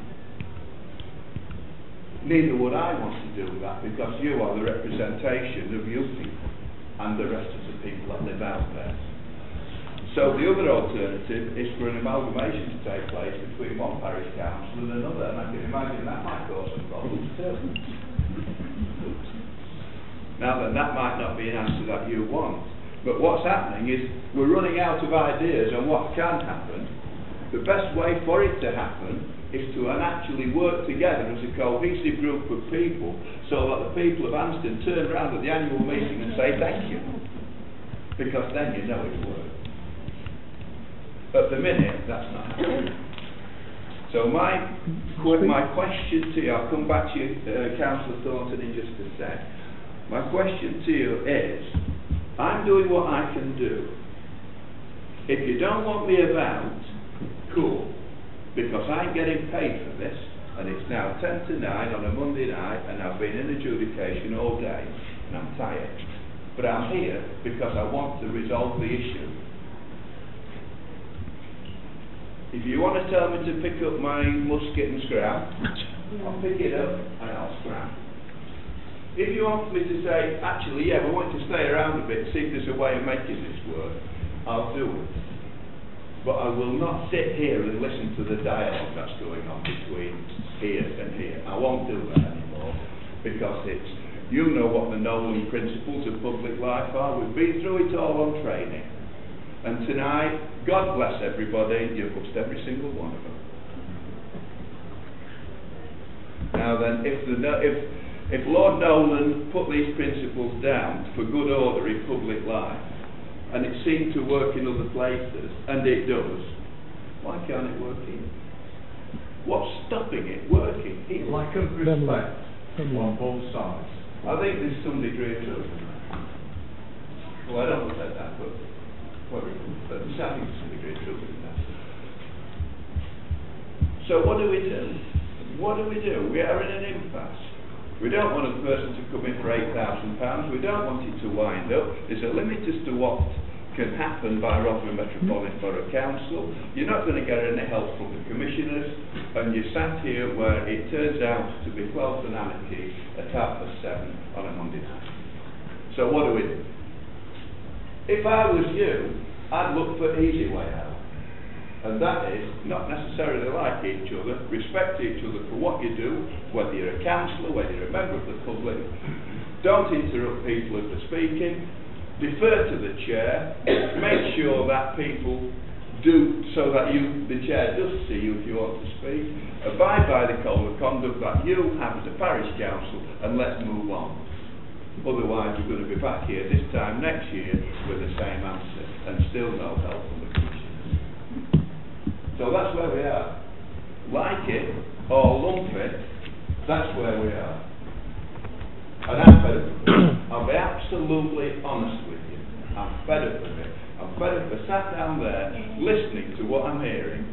Neither would I want to do that, because you are the representation of you people and the rest of the people that live out there. So the other alternative is for an amalgamation to take place between one parish council and another, and I can imagine that might cause some problems too. Now then, that might not be an answer that you want, but what's happening is we're running out of ideas on what can happen. The best way for it to happen is to actually work together as a cohesive group of people, so that the people of Anston turn around at the annual meeting and say thank you, because then you know it works. At the minute, that's not happening. So my question to you, I'll come back to you, Councillor Thornton, in just a sec. My question to you is, I'm doing what I can do. If you don't want me about, cool, because I'm getting paid for this, and it's now 10 to 9 on a Monday night, and I've been in adjudication all day, and I'm tired. But I'm here because I want to resolve the issue. If you want to tell me to pick up my musket and scrap, I'll pick it up and I'll scrap. If you want me to say, actually, yeah, we want to stay around a bit, see if there's a way of making this work, I'll do it. But I will not sit here and listen to the dialogue that's going on between here and here. I won't do that anymore, because it's, you know what the Nolan principles of public life are. We've been through it all on training. And tonight, God bless everybody, you've lost every single one of them. Now then, if Lord Nolan put these principles down for good order in public life, and it seemed to work in other places, and it does, why can't it work here? What's stopping it working here? Lack of respect on both sides. I think there's some degree of truth. Well, I don't know about that, but there's I think there's some degree of truth in that. So what do we do? What do we do? We are in an impasse. We don't want a person to come in for £8,000. We don't want it to wind up. There's a limit as to what can happen by Rotherham Metropolitan Borough Council. You're not going to get any help from the commissioners, and you're sat here where it turns out to be 12th and anarchy at 7:30 on a Monday night. So what do we do? If I was you, I'd look for easy way out. And that is, not necessarily like each other, respect each other for what you do, whether you're a councillor, whether you're a member of the public. Don't interrupt people as they're speaking. Defer to the chair. Make sure that people do, so that the chair does see you if you want to speak. Abide by the code of conduct that you have as a parish council, and let's move on. Otherwise, we're going to be back here this time next year with the same answer, and still no help from the commissioners. So that's where we are. Like it or lump it, that's where we are. And I'm fed up of it. I'll be absolutely honest with you. I'm fed up of it. I'm fed up of sat down there listening to what I'm hearing.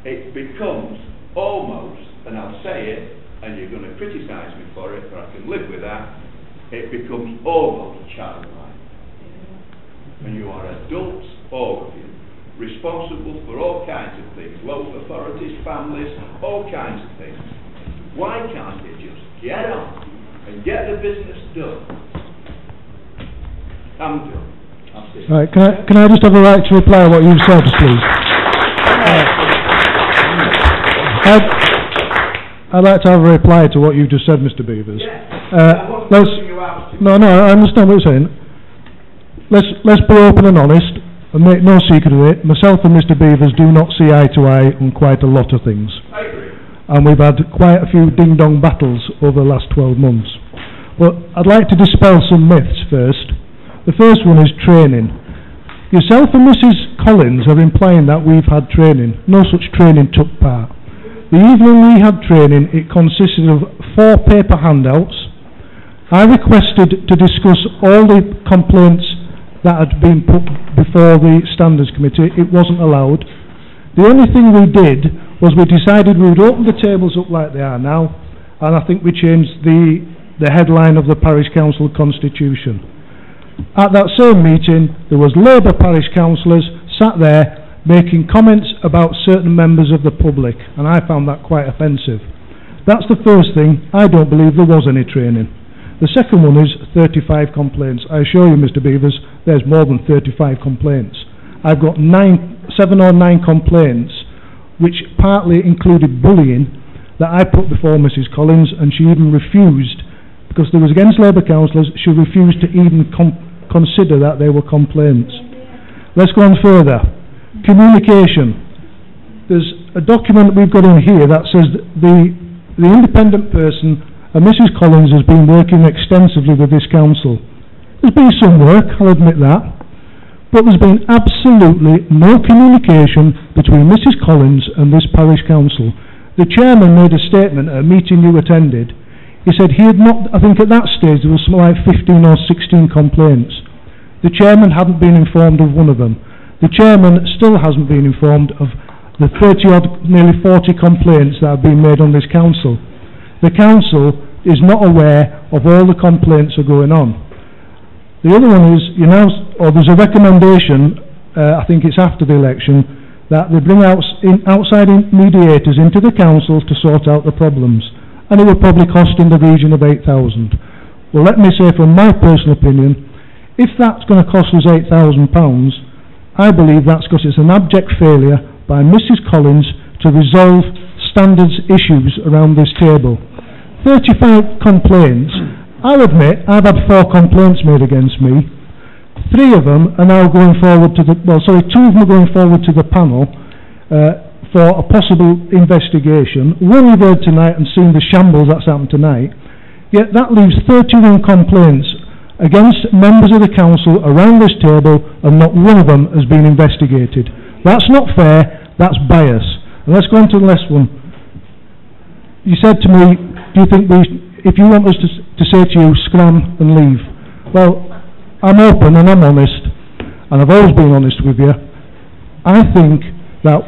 It becomes almost, and I'll say it, and you're going to criticise me for it, but I can live with that. It becomes almost childlike. And you are adults, all of you, responsible for all kinds of things, local authorities, families, all kinds of things. Why can't you just get on and get the business done? I'm done. Right, can I just have a right to reply on what you've said, please? I'd like to have a reply to what you just said, Mr. Beavers. No, I understand what you're saying. Let's be open and honest and make no secret of it. Myself and Mr. Beavers do not see eye to eye on quite a lot of things. I agree. And we've had quite a few ding-dong battles over the last 12 months. But I'd like to dispel some myths first. The first one is training. Yourself and Mrs. Collins are implying that we've had training. No such training took part. The evening we had training, it consisted of 4 paper handouts. I requested to discuss all the complaints that had been put before the Standards Committee. It wasn't allowed. The only thing we did was we decided we would open the tables up like they are now, and I think we changed the headline of the Parish Council Constitution. At that same meeting, there was Labour parish councillors sat there making comments about certain members of the public, and I found that quite offensive. That's the first thing. I don't believe there was any training. The second one is 35 complaints. I assure you, Mr. Beavers, there's more than 35 complaints. I've got 7 or 9 complaints, which partly included bullying, that I put before Mrs. Collins, and she even refused, because there was against Labour councillors, she refused to even consider that they were complaints. Let's go on further. Communication. There's a document that we've got in here that says that the independent person, Mrs. Collins, has been working extensively with this council. There's been some work, I'll admit that, but there's been absolutely no communication between Mrs. Collins and this parish council. The chairman made a statement at a meeting you attended. He said he had not, I think at that stage there was something like 15 or 16 complaints. The chairman hadn't been informed of one of them. The chairman still hasn't been informed of the 30 odd, nearly 40 complaints that have been made on this council. The council is not aware of all the complaints that are going on. The other one is, there's a recommendation, I think it's after the election, that they bring outside mediators into the council to sort out the problems. And it will probably cost in the region of 8,000. Well, let me say from my personal opinion, if that's going to cost us £8,000, I believe that's because it's an abject failure by Mrs. Collins to resolve standards issues around this table. 35 complaints. I'll admit I've had 4 complaints made against me. 3 of them are now going forward to 2 of them are going forward to the panel for a possible investigation. One you've heard tonight and seen the shambles that's happened tonight. Yet that leaves 31 complaints against members of the council around this table, and not one of them has been investigated. That's not fair, that's bias. And let's go on to the last one. You said to me, do you think if you want us to say to you, scram and leave? Well, I'm open and I'm honest, and I've always been honest with you. I think that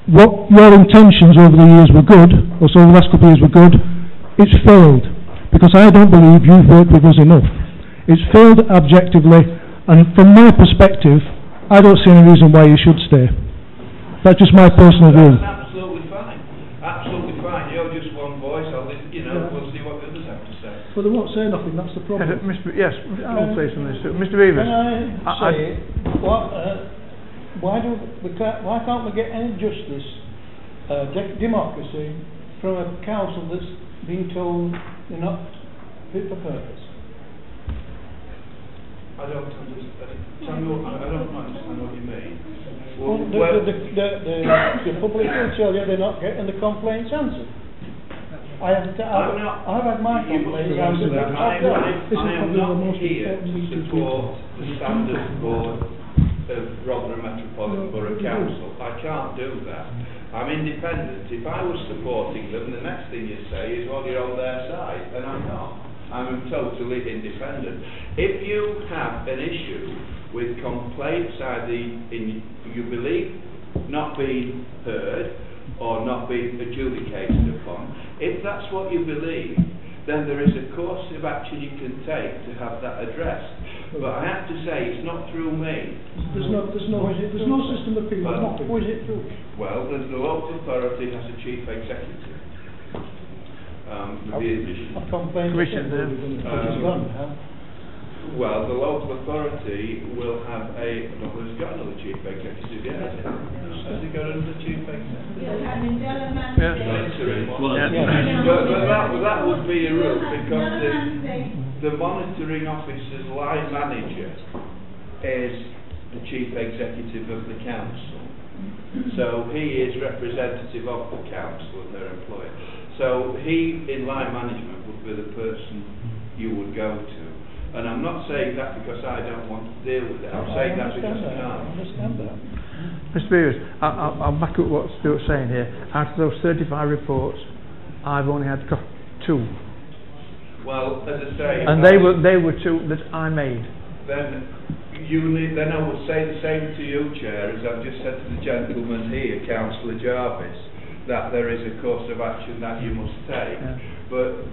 what your intentions over the years were good, or so the last couple of years were good, it's failed, because I don't believe you've worked with us enough. It's failed objectively, and from my perspective, I don't see any reason why you should stay. That's just my personal view. Absolutely fine. Absolutely fine. You're just one voice. We'll see what the others have to say. Well, they won't say nothing. That's the problem. Yes, I'll say something too. Mr. Beavers. Can I say, why can't we get any justice, democracy, from a council that's been told they're not fit for purpose? I don't understand. I don't understand what you mean. Well, the public will tell you they're not getting the complaints answered. I've had my complaints answered. I am not here to support the standards board of Rotherham Metropolitan Borough Council. I can't do that. I'm independent. If I was supporting them, the next thing you say is, well, you're on their side, and I'm not. I'm totally independent. If you have an issue with complaints either you believe not being heard or not being adjudicated upon, if that's what you believe, then there is a course of action you can take to have that addressed. But I have to say, it's not through me. There's no system of people. Who is it through? Well, the local authority has a chief executive. I've complained. Well, the local authority will have a. No, it's got another chief executive yet, has it? Has it got another chief executive? But that would be a rule, because the monitoring officer's line manager is the chief executive of the council. So he is representative of the council and their employer. So he, in line management, would be the person you would go to. And I'm not saying that because I don't want to deal with it. I'm saying that because I can't. I understand that. Mr. Beavers, I'll back up what Stuart's saying here. Out of those 35 reports, I've only had 2. Well, as I say... And they were 2 that I made. Then I would say the same to you, Chair, as I've just said to the gentleman here, Councillor Jarvis, that there is a course of action that you must take. Yeah. But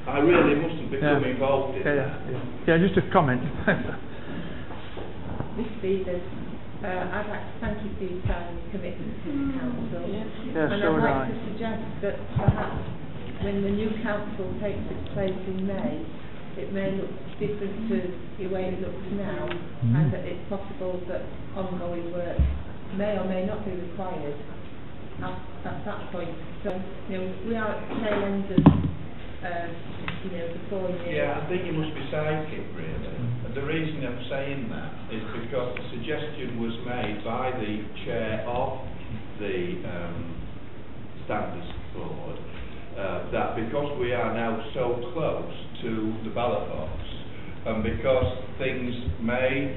I really mustn't become involved in that. Yeah, just a comment. Mr. Beavers, I'd like to thank you for your time and commitment to the council. Yeah, and so I'd would like I. to suggest that perhaps when the new council takes its place in May, it may look different to the way it looks now, and that it's possible that ongoing work may or may not be required at that point. So, you know, we are at the tail end of, you know, the 4 years. Yeah, I think you must be psychic, really. And the reason I'm saying that is because the suggestion was made by the chair of the Standards Board that because we are now so close to the ballot box, and because things may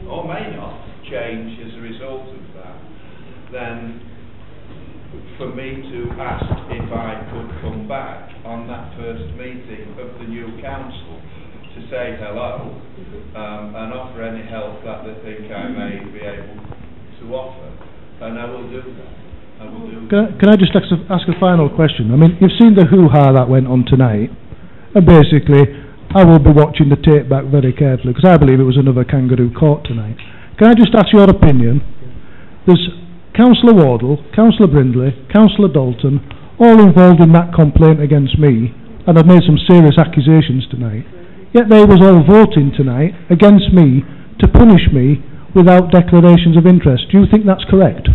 or may not change as a result of that, then for me to ask if I could come back on that first meeting of the new council to say hello and offer any help that they think I may be able to offer, and I will do that. Can I just ask a final question? I mean, you've seen the hoo-ha that went on tonight, and basically, I will be watching the tape back very carefully, because I believe it was another kangaroo court tonight. Can I just ask your opinion? There's Councillor Wardle, Councillor Brindley, Councillor Dalton, all involved in that complaint against me, and I've made some serious accusations tonight. Yet they was all voting tonight against me to punish me without declarations of interest. Do you think that's correct?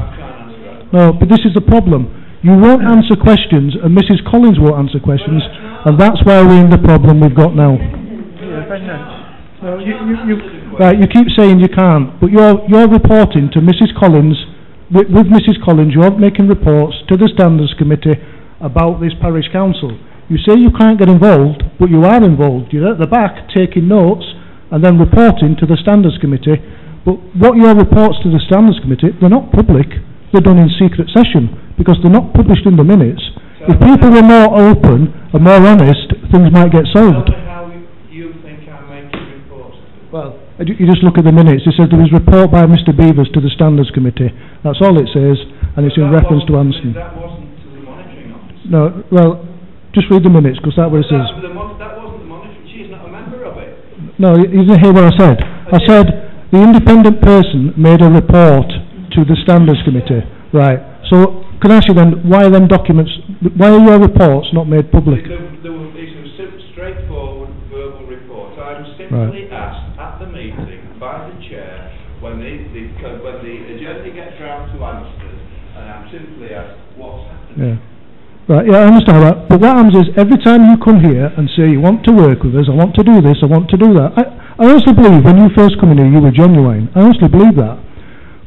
No, but this is the problem. You won't answer questions, and Mrs. Collins won't answer questions, and that's why we're in the problem we've got now. Right, you keep saying you can't, but you're reporting to Mrs. Collins, with Mrs. Collins, you're making reports to the Standards Committee about this parish council. You say you can't get involved, but you are involved. You're at the back taking notes and then reporting to the Standards Committee. But what your reports to the Standards Committee, they're not public. They're done in secret session because they're not published in the minutes. If people were more open and more honest, things might get solved. Tell me how you think I'm making reports. Well, you just look at the minutes. It says there was a report by Mr. Beavers to the Standards Committee. That's all it says, and it's in reference to Anson. That wasn't to the monitoring officer. No, well, just read the minutes because that's what it says. That wasn't the monitoring. She's not a member of it. No, you didn't hear what I said. I said the independent person made a report to the Standards Committee. Right. So, can I ask you then, why are them documents, why are your reports not made public? It's a straightforward verbal report. I was simply asked at the meeting by the chair when the agenda gets round to answers, and I'm simply asked what's happening. Yeah. Right, yeah, I understand that. But what happens is, every time you come here and say you want to work with us, I want to do this, I want to do that, I honestly believe when you first come in here you were genuine. I honestly believe that.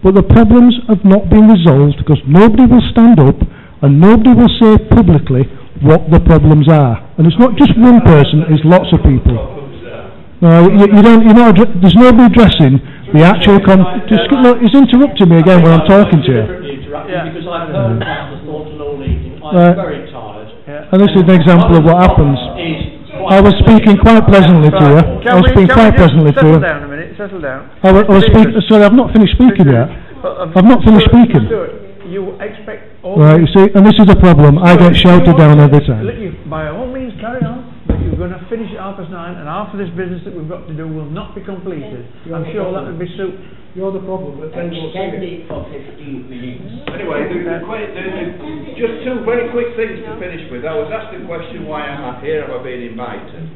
But the problems have not been resolved because nobody will stand up and nobody will say publicly what the problems are. And it's not just one person, it's lots of people. No, there's nobody addressing the actual look, he's interrupting me again when I'm talking to you. Because I've heard about the Thornton Hall meeting. I'm very tired. And this is an example of what happens. I was speaking quite pleasantly to you. I was speaking quite pleasantly to you. Settle down a minute, settle down. I was speaking, sorry, I've not finished speaking yet. I've not finished speaking. You expect all... Right, you see, and this is the problem. I get shouted down every time. By all means, carry on. But you're going to finish at 9:30, and half of this business that we've got to do will not be completed. I'm sure that would be You're the problem. Extend it for 15 minutes. Anyway, just two very quick things to finish with. I was asked the question, why am I here? Have I been invited?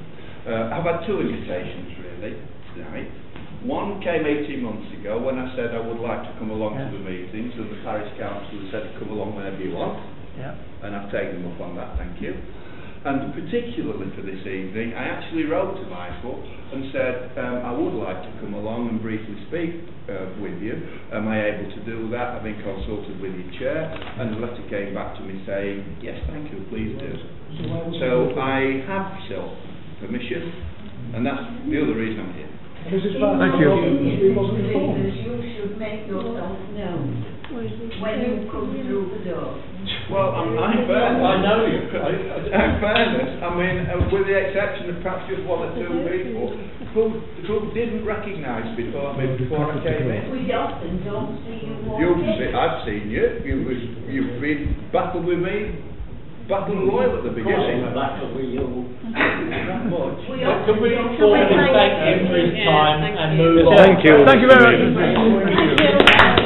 I've had two invitations, really, tonight. One came 18 months ago when I said I would like to come along to the meetings, and the parish council said come along whenever you want. Yeah. And I've taken them up on that, thank you. And particularly for this evening, I actually wrote to Michael and said I would like to come along and briefly speak with you. Am I able to do that? I've been consulted with your chair, and the letter came back to me saying, yes, thank you, please do. So I have sought permission, and that's the other reason I'm here. Thank you. You should make yourself known when you come through the door. Well, I'm fairness. I know you. In fairness, I mean, with the exception of perhaps just one or two people who didn't recognise me before I came in. We often don't see you. I've seen you. You've been battled with me. Battle royal at the beginning. Battle with you. Not much. Can we formally thank him for his time and move on? Thank you very much.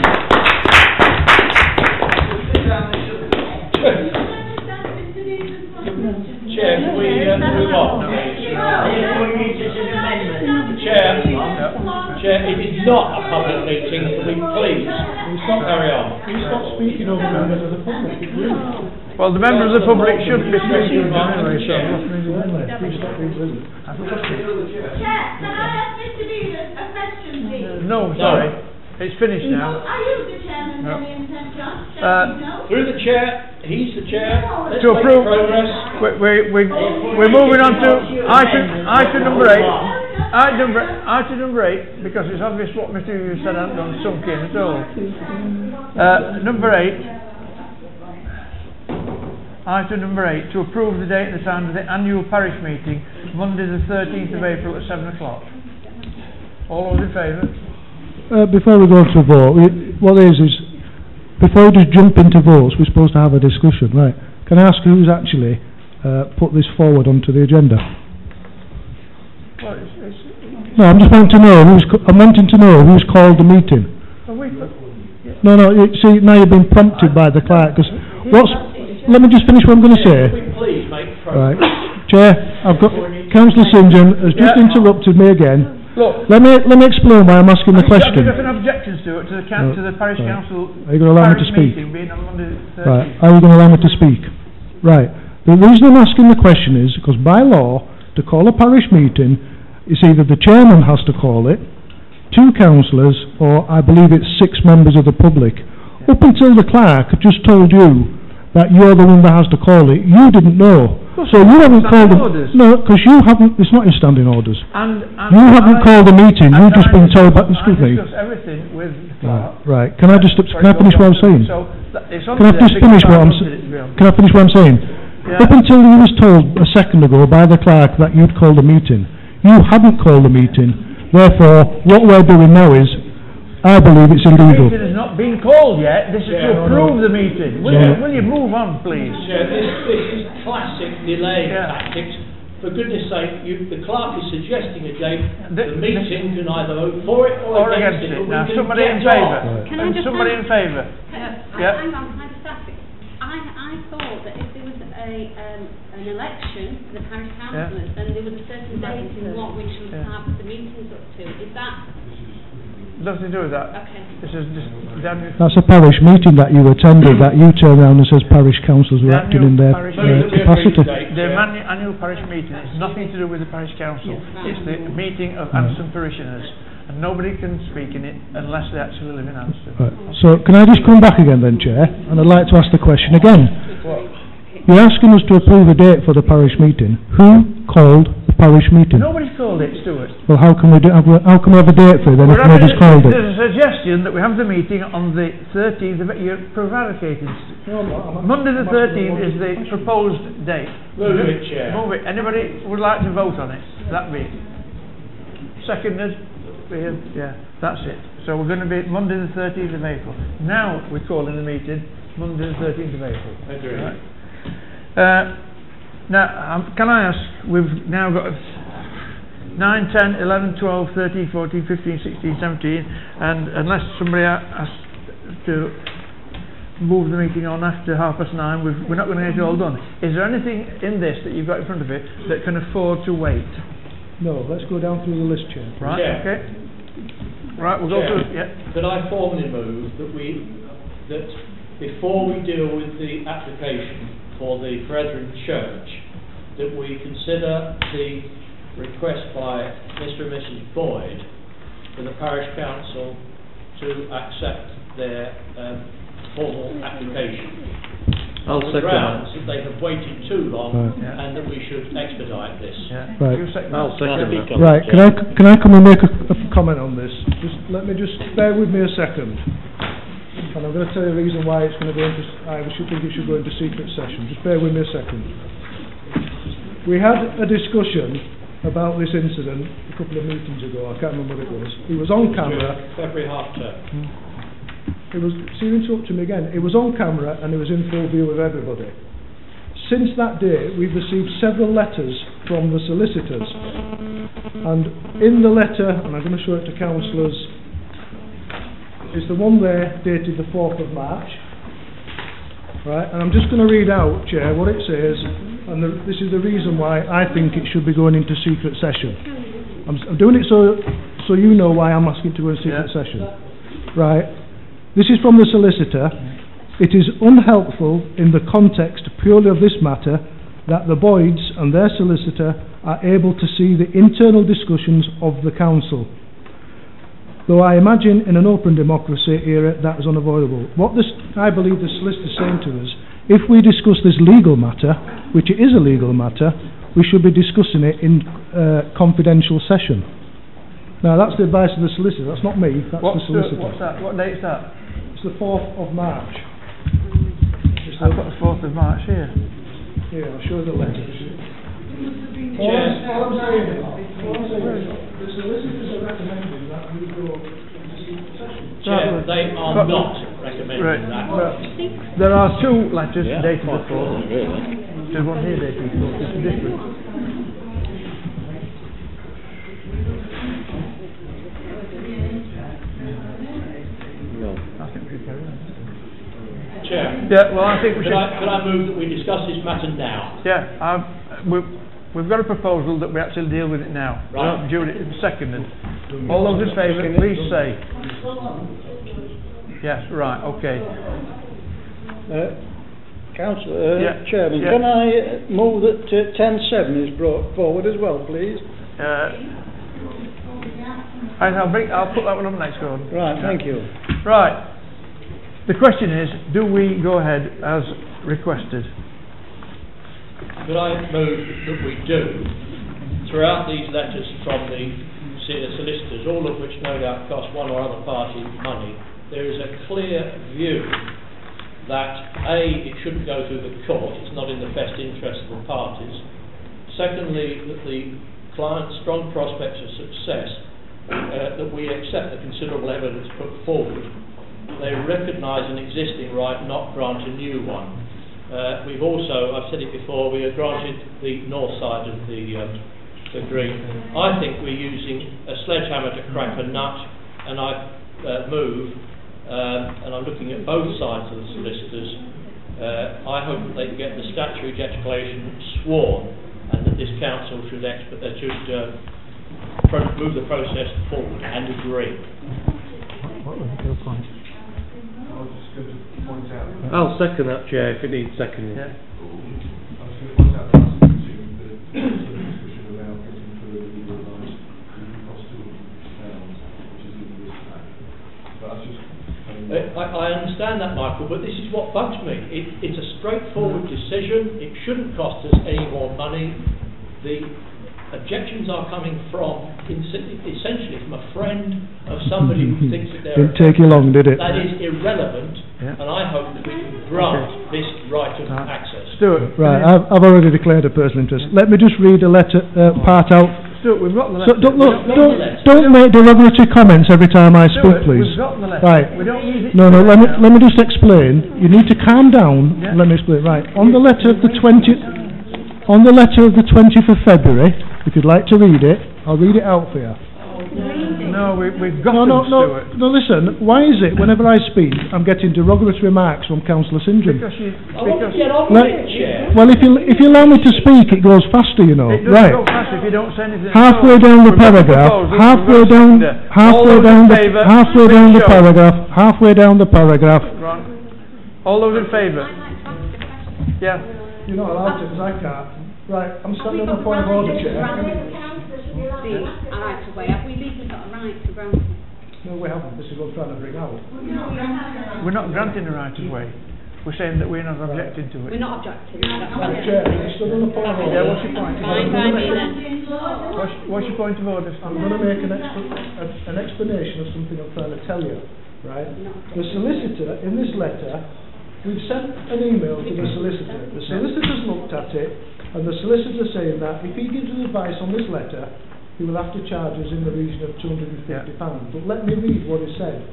Chair, move on. Chair, it is not a public meeting, can we please carry on? You stop speaking over members of the public. Well, the member of the public should be speaking anyway, so. Please stop being rude. Chair, can I ask Mr. Beavers a question, please? No, sorry. It's finished now. Are you the chairman of the intent, John? No? Through the chair, he's the chair, let's To make approve, progress. we're moving on to item number 8. Item number 8, because it's obvious what Mr. Hughes said hasn't gone sunk in at all. Number 8. Item number 8, to approve the date and the time of the annual parish meeting, Monday the 13th of April at 7 o'clock. All those in favour? Before we go to a vote, what is before we just jump into votes, we're supposed to have a discussion, right? Can I ask who's actually put this forward onto the agenda? Well, No, I'm just wanting to know who's called the meeting. No, see, now you've been prompted by the clerk, because let me just finish what I'm going to say. Please make progress. Right. Chair, I've got, Councillor St John has just interrupted me again. Look, let me explain why I'm asking the question. I've got different objections to it, to the parish council. Are you going to allow me to speak? Being on Monday the 13th. Right. Are you going to allow me to speak? Right. The reason I'm asking the question is because by law, to call a parish meeting, it's either the chairman has to call it, 2 councillors, or I believe it's 6 members of the public. Up until the clerk just told you that you're the one that has to call it, you didn't know. So you haven't called it. No, because you haven't. It's not in standing orders. And you haven't called the meeting. You've just been told. Excuse me. Everything with the clerk. Right. Can I just? Can I finish what I'm saying? Can I just finish what I'm saying? Can I finish what I'm saying? Up until you was told a second ago by the clerk that you'd called the meeting, you hadn't called the meeting. Therefore, what we're doing now is, I believe it's illegal. The meeting has not been called yet. This is to approve the meeting. Will you move on, please? Chair, this is classic delay tactics. For goodness sake, the clerk is suggesting a date. The meeting can either vote for it or against it. Now, somebody in favour. Somebody in favour. Hang on, can I just ask it? I thought that if there was an election for the parish councillors, then there was a certain date in what we should have the meetings up to. Is that? Nothing to do with that. Okay. This is just That's a parish meeting that you attended, that you turn around and says parish councils were acting in their capacity. The annual parish meeting is nothing to do with the parish council. It's the meeting of Anston parishioners, and nobody can speak in it unless they actually live in Anston. Right. So can I just come back again then, Chair? And I'd like to ask the question again. You're asking us to approve a date for the parish meeting. Who called the parish meeting? Nobody's called it, Stuart. Well, how can we have a date for it then if nobody's called it? There's a suggestion that we have the meeting on the 13th of you're prevaricating. Monday the 13th is the proposed date. Move it, Chair. Move it. Anybody would like to vote on it? That be seconded? Yeah, that's it. So we're going to be Monday the 13th of April. Now we're calling the meeting Monday the 13th of April. Agree. Right. Now, can I ask, we've now got 9, 10, 11, 12, 13, 14, 15, 16, 17, and unless somebody has to move the meeting on after 9:30, we're not going to get it all done. Is there anything in this that you've got in front of it that can afford to wait? No, let's go down through the list, Chair. Right, Chair. okay. Right, we'll go through, Could I formally move that before we deal with the application for the Brethren Church, that we consider the request by Mr. and Mrs. Boyd for the parish council to accept their formal application. I'll on the grounds that they have waited too long and that we should expedite this. Right. I'll second that. Right. Can I come and make a comment on this? Let me bear with me a second. And I'm going to tell you the reason why it's going to go into, I should think it should go into secret session. Just bear with me a second. We had a discussion about this incident a couple of meetings ago. I can't remember what it was. It was on camera. February half term. You interrupted me again. It was on camera and it was in full view of everybody. Since that day, we've received several letters from the solicitors. And in the letter, and I'm going to show it to councillors, is the one there dated the 4th of March. Right, and I'm just going to read out, Chair, what it says. and this is the reason why I think it should be going into secret session. I'm doing it so you know why I'm asking to go in secret session. Right. This is from the solicitor. It is unhelpful in the context purely of this matter that the Boyds and their solicitor are able to see the internal discussions of the council. Though I imagine in an open democracy era that is unavoidable. What I believe the solicitor is saying to us, if we discuss this legal matter, which it is a legal matter, we should be discussing it in confidential session. Now that's the advice of the solicitor, that's not me, that's the solicitor. What's that? What date's that? It's the 4th of March. I've got the 4th of March here. Here, I'll show you the letter. Chair. All I'm saying is, the solicitors are recommending that we go into secret session. Chair, they are not recommending that. There are 2 letters dated the 4th. Really? There's one here dated the 4th. It's different. Chair. Yeah, well, I think we should. Could I move that we discuss this matter now? Yeah, we've got a proposal that we actually deal with it now. Right. Judy, seconded. All those in favour, please say. Yes, right, okay. Councillor, Chairman, can I move that 10.7 is brought forward as well, please? I'll put that one up next, Gordon. Right, thank you. Right. The question is, do we go ahead as requested? Could I move that we do, throughout these letters from the solicitors, all of which no doubt cost one or other party money, there is a clear view that A, it shouldn't go through the court, it's not in the best interest of the parties. Secondly, that the client's strong prospects of success, that we accept the considerable evidence put forward. They recognise an existing right, not grant a new one. We've also, I've said it before, we have granted the north side of the green. I think we're using a sledgehammer to crack a nut, and I move, and I'm looking at both sides of the solicitors. I hope that they can get the statutory declaration sworn, and that this council should move the process forward and agree. What was your point? I was just going to point out. I'll second that, Chair, if it needs seconding. Yeah. I was going to point out that the discussion about putting through a legal advice would cost £200, which is in this pack. But that's just. I understand that, Michael, but this is what bugs me. It's a straightforward decision. It shouldn't cost us any more money. The objections are coming from, essentially, from a friend of somebody who thinks that they're... Didn't take you long, did it? That is irrelevant, and I hope that we can grant this right of access. Stuart. Right, I've already declared a personal interest. Let me just read a letter, part out. Stuart, we've got the letter. Don't make derogatory comments every time I speak, please. We've got the letter. Right. We don't use it. No, let me just explain. You need to calm down. Yeah. Let me explain. Right. On the letter of the 20th of February, if you'd like to read it, I'll read it out for you. No, we've got No, listen, why is it whenever I speak I'm getting derogatory remarks from Councillor Syndrome? Well, if you allow me to speak, it goes faster, you know. It doesn't right. go faster if you don't say anything. Halfway down the paragraph, halfway down the paragraph. All those in favour? Yeah. You're not allowed to, because I can't. Right, I'm standing on a point of order, Chair. Have we legally got a right to grant it? No, we haven't. This is what I'm trying to bring out. We're not granting the right of way. We're saying that we're not objecting to it. We're not objecting. Chair, I'm stood on a point of order. Yeah, what's your point? Fine by me then. What's your point of order? I'm going to make an explanation of something I'm trying to tell you. Right? The solicitor, in this letter, we've sent an email to the solicitor. The solicitor's looked at it, and the solicitor's saying that if he gives us advice on this letter, he will have to charge us in the region of £250. But let me read what he said.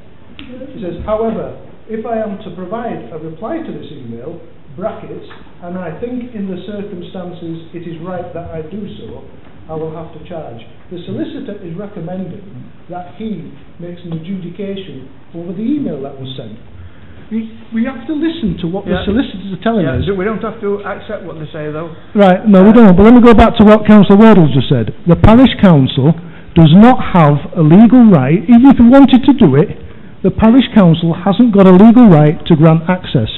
He says, however, if I am to provide a reply to this email, brackets, and I think in the circumstances it is right that I do so, I will have to charge. The solicitor is recommending that he makes an adjudication over the email that was sent. We have to listen to what the Yeah. solicitors are telling us. We don't have to accept what they say, though. Right, no, we don't. But let me go back to what Councillor Wardle just said. The parish council does not have a legal right, even if it wanted to do it, the parish council hasn't got a legal right to grant access.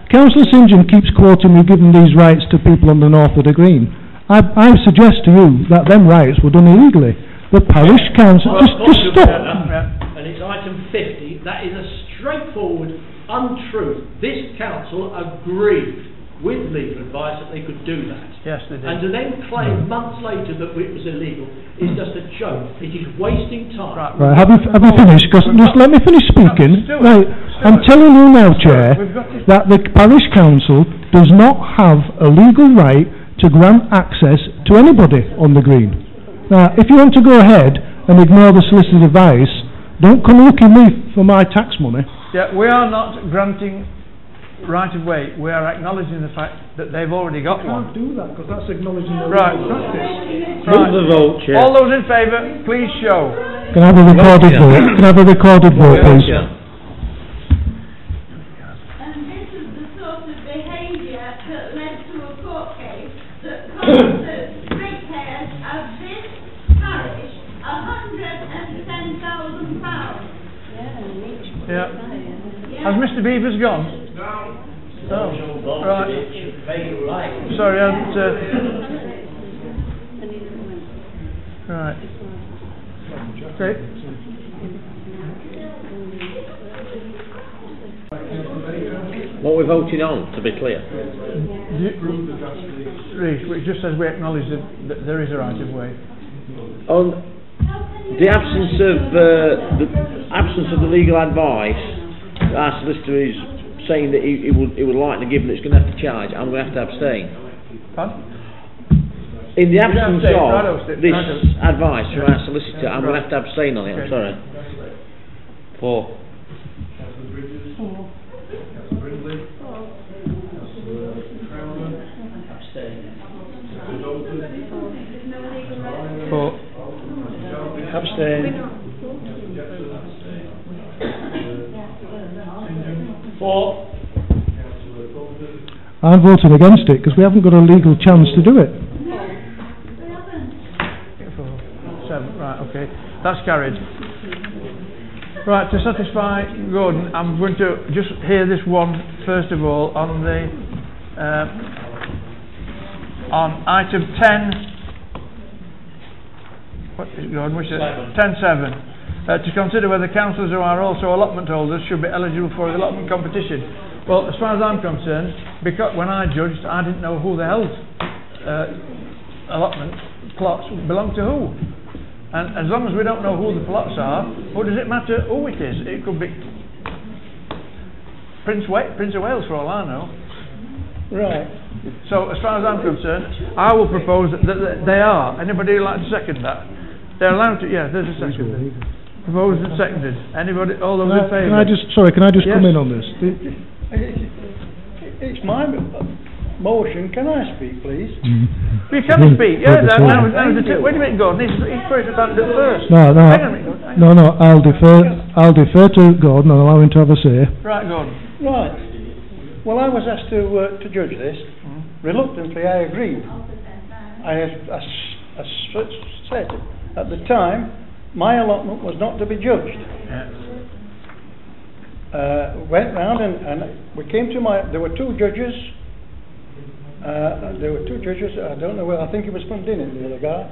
Councillor St John keeps quoting me giving these rights to people on the north of the Green. I suggest to you that them rights were done illegally. The parish council, just stop. And it's item 50, that is a straightforward untruth. This council agreed with legal advice that they could do that. Yes, they did. And to then claim months later that it was illegal is just a joke. It is wasting time. Right, have you finished? Just let me finish speaking. Right, I'm telling you now, Chair, that the parish council does not have a legal right to grant access to anybody on the Green. Now, if you want to go ahead and ignore the solicitor's advice, don't come looking me for my tax money. Yeah, we are not granting right of way. We are acknowledging the fact that they've already got one. Can't do that because that's acknowledging the Right. legal practice. Right. the vote, Chair. All those in favour, please show. Can I have a recorded vote? Can I have a recorded vote, please? And this is the sort of behaviour that led to a court case that cost the ratepayers of this parish £110,000. Yeah. Has Mr. Beavers gone? Oh, right. Sorry, I haven't... Right. Okay. What we're voting on, to be clear. Reece, it just says we acknowledge that there is a right of way. On the absence of the legal advice, our solicitor is saying that he would like to give and it's going to have to charge. I'm going to have to abstain. Pardon? In the absence abstain, of this advice from our solicitor, I'm going to have to abstain on it. I'm sorry. 4. Abstain. 4. I'm voting against it because we haven't got a legal chance to do it. 7, right, okay. That's carried. Right, to satisfy Gordon, I'm going to just hear this one first of all on the on item 10. What is Gordon? Which is 10.7. To consider whether councillors who are also allotment holders should be eligible for the allotment competition. Well, as far as I'm concerned, because when I judged, I didn't know who the hell's allotment plots belong to who. And as long as we don't know who the plots are, what does it matter who it is? It could be Prince of Wales, for all I know. Right. So, as far as I'm concerned, I will propose that they are. Anybody would like to second that? They're allowed to. Yeah, there's a second. Proposed and seconded. Anybody? All those in favour? Can I just come in on this? It's my motion. Can I speak, please? You can speak. Yeah. Wait a minute, Gordon. He's supposed to stand up first. No. I'll defer to Gordon and allow him to have a say. Right, Gordon. Right. Well, I was asked to judge this. Reluctantly, I agreed. I said at the time, my allotment was not to be judged. Yeah. Went round and we came to there were two judges. I don't know whether, I think he was from Dinning, the other guy.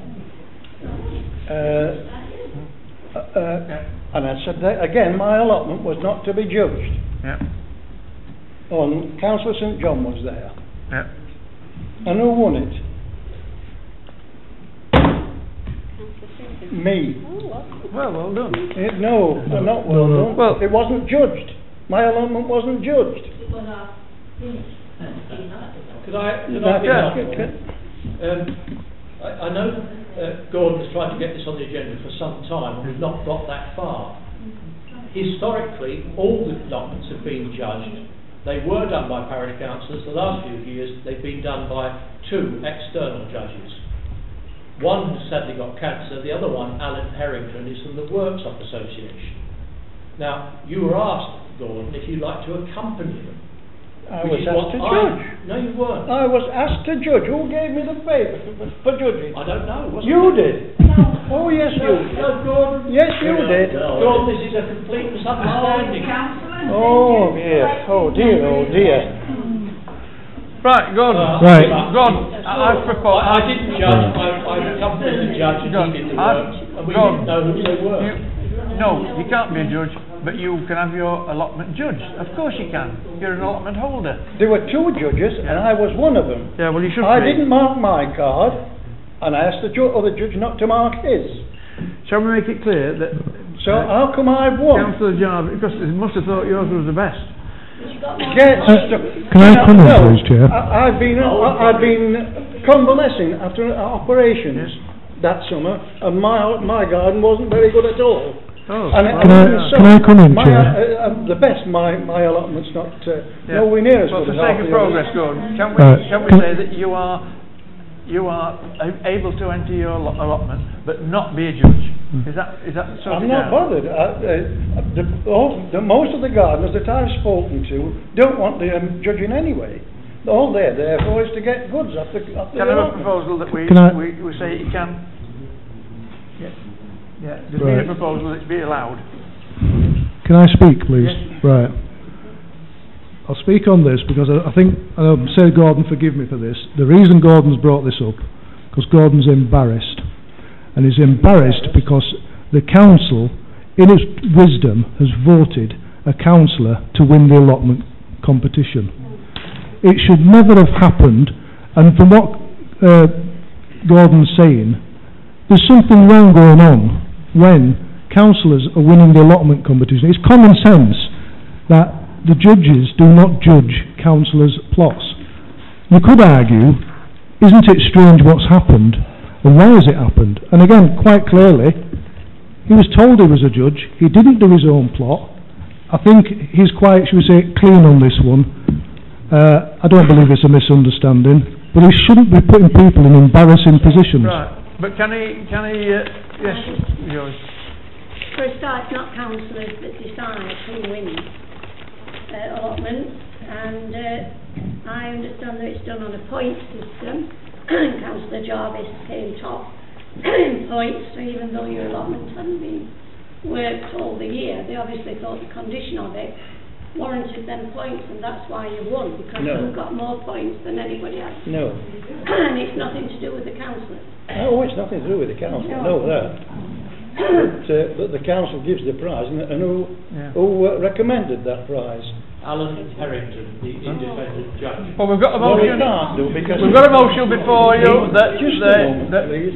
And I said that, again, my allotment was not to be judged. Yeah. And Councillor St John was there. Yeah. And who won it? Me. Well done. No, not well done. Well, it wasn't judged. My allotment wasn't judged. Could I know Gordon has tried to get this on the agenda for some time and we've not got that far. Historically, all the allotments have been judged. They were done by parish councillors. The last few years they've been done by 2 external judges. One has sadly got cancer, the other one, Alan Harrington, is from the Worksop Association. Now, you were asked Gordon, if you'd like to accompany them. I Which was is asked what to judge. No, you weren't. I was asked to judge. Who gave me the favour for judging? I don't know. Wasn't You it? did. Oh, yes, you did. No, Gordon. Yes, you did. Gordon, this is a complete misunderstanding. Oh, dear. Oh, dear. Oh, dear. Right, Gordon. Right. Gordon, I propose... I didn't judge. I accompanied the judge and he did the work, and we didn't know who they were. No, you can't be a judge, but you can have your allotment judged. Of course you can. You're an allotment holder. There were two judges, and I was one of them. Yeah, well, you should I be. didn't mark my card, and I asked the other judge not to mark his. Shall we make it clear that... So how come I've won? Councillor Jarvis, because he must have thought yours was the best. Yes. Can I come in, No, please, Chair? I've been convalescing after operations that summer, and my garden wasn't very good at all. Oh, And Can I come in, my, Chair? the best, my allotment's not nowhere near as Well, good for as sake half of the progress, others. Gordon, can we Can- say that you are able to enter your allotment, but not be a judge? Is that I'm not bothered. Most of the gardeners that I've spoken to don't want the judging anyway. All they're there for is to get goods off the Can I have a allotment. proposal that we Can I- we say you can? Yeah. There's Right. been a proposal that it be allowed. Can I speak, please? Yes. Right. I'll speak on this because I think, and I'll say, Gordon, forgive me for this. The reason Gordon's brought this up, because Gordon's embarrassed. And he's embarrassed because the council, in its wisdom, has voted a councillor to win the allotment competition. It should never have happened, and from what Gordon's saying, there's something wrong going on when councillors are winning the allotment competition. It's common sense that the judges do not judge councillors' plots. You could argue, isn't it strange what's happened, and why has it happened? And again, quite clearly, he was told he was a judge, he didn't do his own plot. I think he's quite, should we say, clean on this one. I don't believe it's a misunderstanding, but he shouldn't be putting people in embarrassing positions. Right, but can he yes, yours. For a start, it's not councillors that decide who wins allotments, and I understand that it's done on a point system. Councillor Jarvis came top in points, so even though your allotments hadn't been worked all the year, they obviously thought the condition of it warranted them points, and that's why you won, because No. you got more points than anybody else. No. And it's nothing to do with the councillors. Oh, it's nothing to do with the council, I know that. But the council gives the prize, and who recommended that prize? Alan Harrington, the independent judge. Well, we've got a Well, we motion. can't do because We've got a motion before you that just a moment, that please.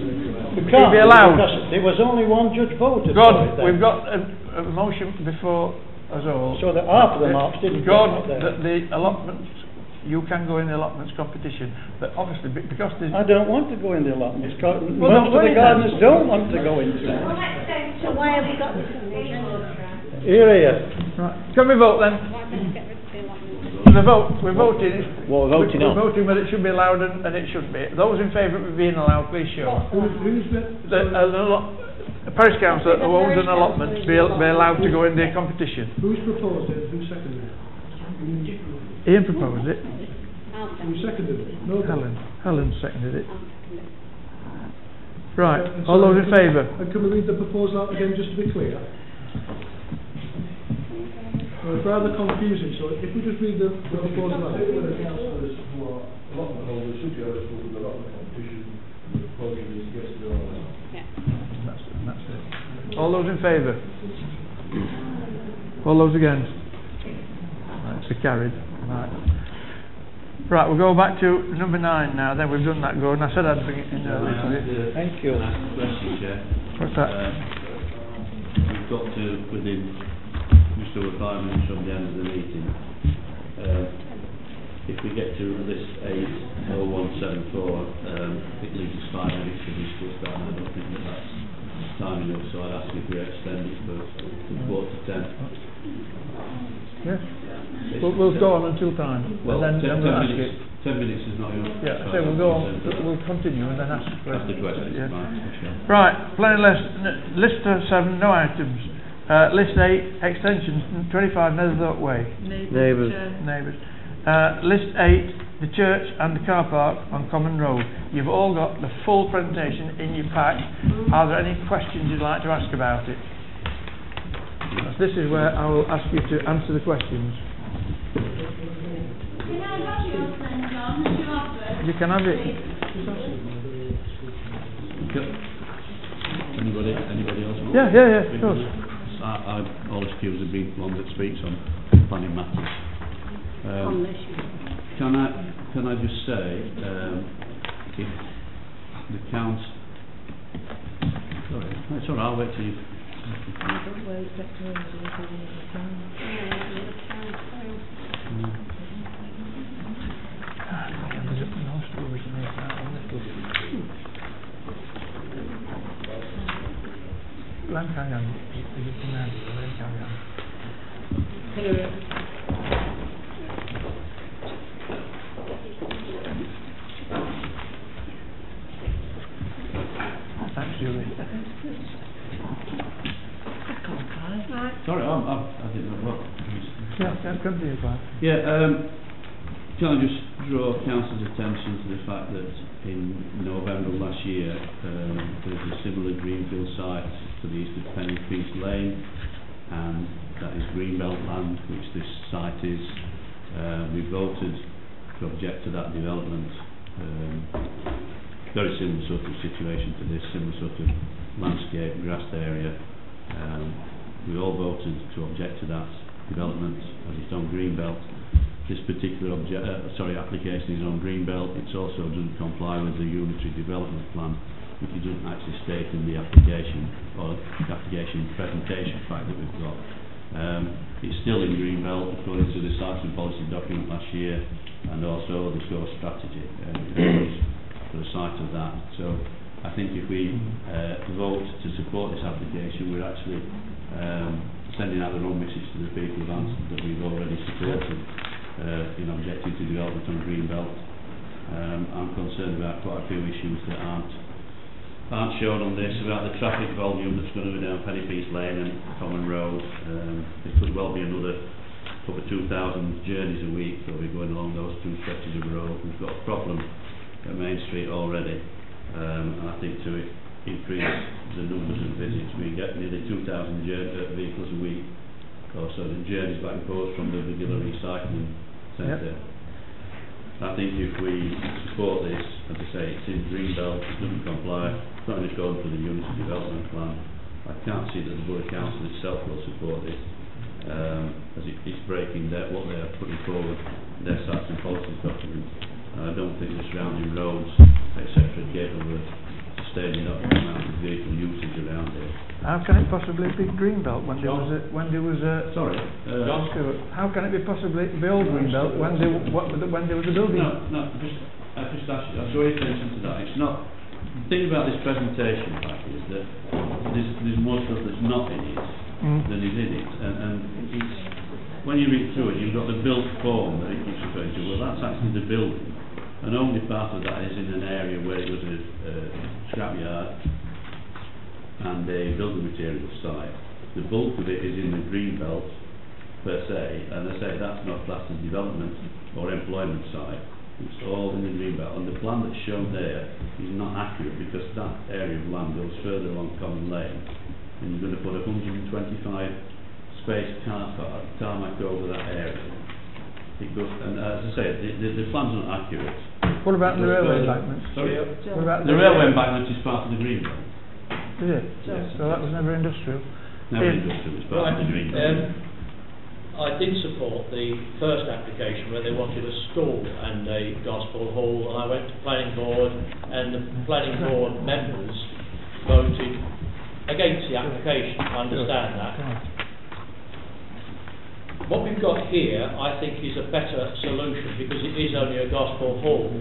We it can't be do allowed. because there was only one judge voted. for God, it then. we've got a motion before us all. So that half of the marks didn't God, get there. that the allotments, you can go in the allotments competition, but obviously because there's... I don't want to go in the allotments. Well, Most don't of go the in gardeners then. don't want to go into it. So why have we got this on the agenda? Here. Right. Can we vote then? The vote, we're voting. What we're voting We're on? voting whether it should be allowed and it shouldn't be. Those in favour of it being allowed, please show. A parish councillor who owns an allotment be allowed to go in the competition. Who's proposed it? Who seconded it? Ian proposed it. Who seconded it? No. Helen seconded it. Right, all those in favour? And can we read the proposal out again just to be clear? Well, it's rather confusing, so if we just read the proposal out. The councillors who are allotment holders should be eligible for the allotment competition. The proposal is yes, they are. That's it. All those in favour? All those against? Right, so carried. Right, we'll go back to number 9 now. Then we've done that, Gordon. I said I'd bring it in earlier. Thank you. Can I ask a question, Chair? What's that? We've got to within just over 5 minutes from the end of the meeting. If we get to list 80174, it leaves us 5 minutes to discuss that, and I don't think that's time enough, so I'd ask if we extend it for 9:45. Yes. We'll go on until time. Well, and then 10 we'll ask minutes. it. 10 minutes is not enough. Yeah, so we'll go on. We'll continue and then ask Ask the questions. Yeah. Right, okay. Right, planning list of 7, no items. List 8, extension 25 Netherthorpe Way. Neighbours. Neighbours. List 8, the church and the car park on Common Road. You've all got the full presentation in your pack. Are there any questions you'd like to ask about it? This is where I will ask you to answer the questions. Can I have yours then, John, as you offered? You can have it. Anybody else? Yeah, of course. I always accused of being one that speaks on planning matters. Can I just say, if the council... Sorry, it's all right, I'll wait till you... Thanks, Julie. Sorry, I didn't know what. Yeah, come to you, Clive. Yeah, can I just draw council's attention to the fact that in November last year there's a similar greenfield site to the east of Pennyfeast Lane, and that is Greenbelt land, which this site is. We voted to object to that development. Very similar sort of situation to this, similar sort of landscape, grassed area. We all voted to object to that development as it's on Greenbelt. This particular application is on Greenbelt. It also doesn't comply with the unitary development plan, which it doesn't actually state in the application or the application presentation fact that we've got. It's still in Greenbelt according to the Sites and Policy document last year, and also the SCORE strategy for the site of that. So I think if we vote to support this application, we're actually sending out the wrong message to the people who've answered that we've already supported in objecting to development on Greenbelt. I'm concerned about quite a few issues that aren't shown on this, about the traffic volume that's going to be down Pennyfeast Lane and Common Road. There could well be another over 2,000 journeys a week that will be going along those two stretches of road. We've got a problem at Main Street already, and I think to increase the numbers of visits, we get nearly 2,000 vehicles a week, also the journeys back and forth from the regular recycling centre. I think if we support this, as I say, it's in Greenbelt, it doesn't comply, it's not in accordance with the unitary development plan. I can't see that the Borough Council itself will support this, as it's breaking what they are putting forward, their Sites and Policies document. I don't think the surrounding roads, etc., are capable of sustaining that amount of vehicle usage around here. How can it possibly be Greenbelt when there was Sorry, how can it be possibly the old Greenbelt when there was a building? No, I just ask you, I draw your attention to that. It's not. The thing about this presentation fact is that there's more stuff that's not in it than is in it, and it's, when you read through it, you've got the built form that it keeps referring to. Well, that's actually the building, and only part of that is in an area where it was a scrapyard and a building materials site. The bulk of it is in the Greenbelt per se, and I say that's not classed as development or employment site. It's all in the Greenbelt, and the plan that's shown there is not accurate because that area of land goes further along Common Lane, and you're going to put 125 space car park tarmac over that area. It goes, and as I say, the plan's not accurate. What about the railway embankment? Sorry? What about the railway embankment is part of the Greenbelt. Is it? Yes. So that was never industrial? Never industrial, it's part of the Greenbelt. I did support the first application where they wanted a school and a gospel hall, and I went to planning board, and the planning board members voted against the application. I understand that. What we've got here, I think, is a better solution because it is only a gospel hall.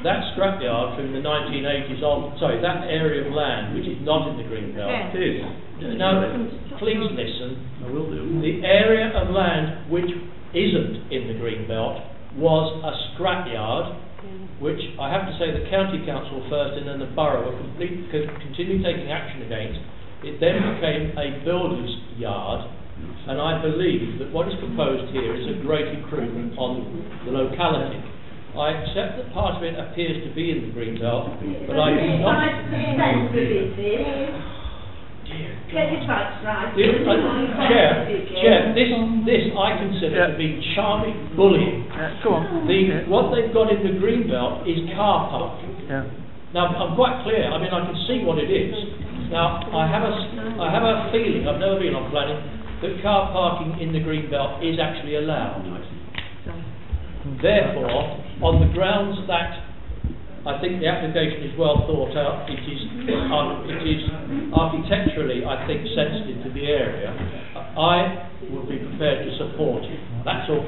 That scrapyard from the 1980s on, that area of land which is not in the Greenbelt. It is. No, please listen. I will do. The area of land which isn't in the Greenbelt was a scrapyard, which I have to say the county council first and then the borough will continue taking action against, It then became a builder's yard, and I believe that what is proposed here is a great improvement on the locality. I accept that part of it appears to be in the green belt, but I do not... Get your facts right. Chair, this I consider to be charming bullying. Go on. What they've got in the green belt is car parking. Now, I'm quite clear. I mean, I can see what it is. Now, I have a feeling, I've never been on planning, that car parking in the green belt is actually allowed. Therefore, on the grounds that I think the application is well thought out, it is architecturally, I think, sensitive to the area, I would be prepared to support it. That's all.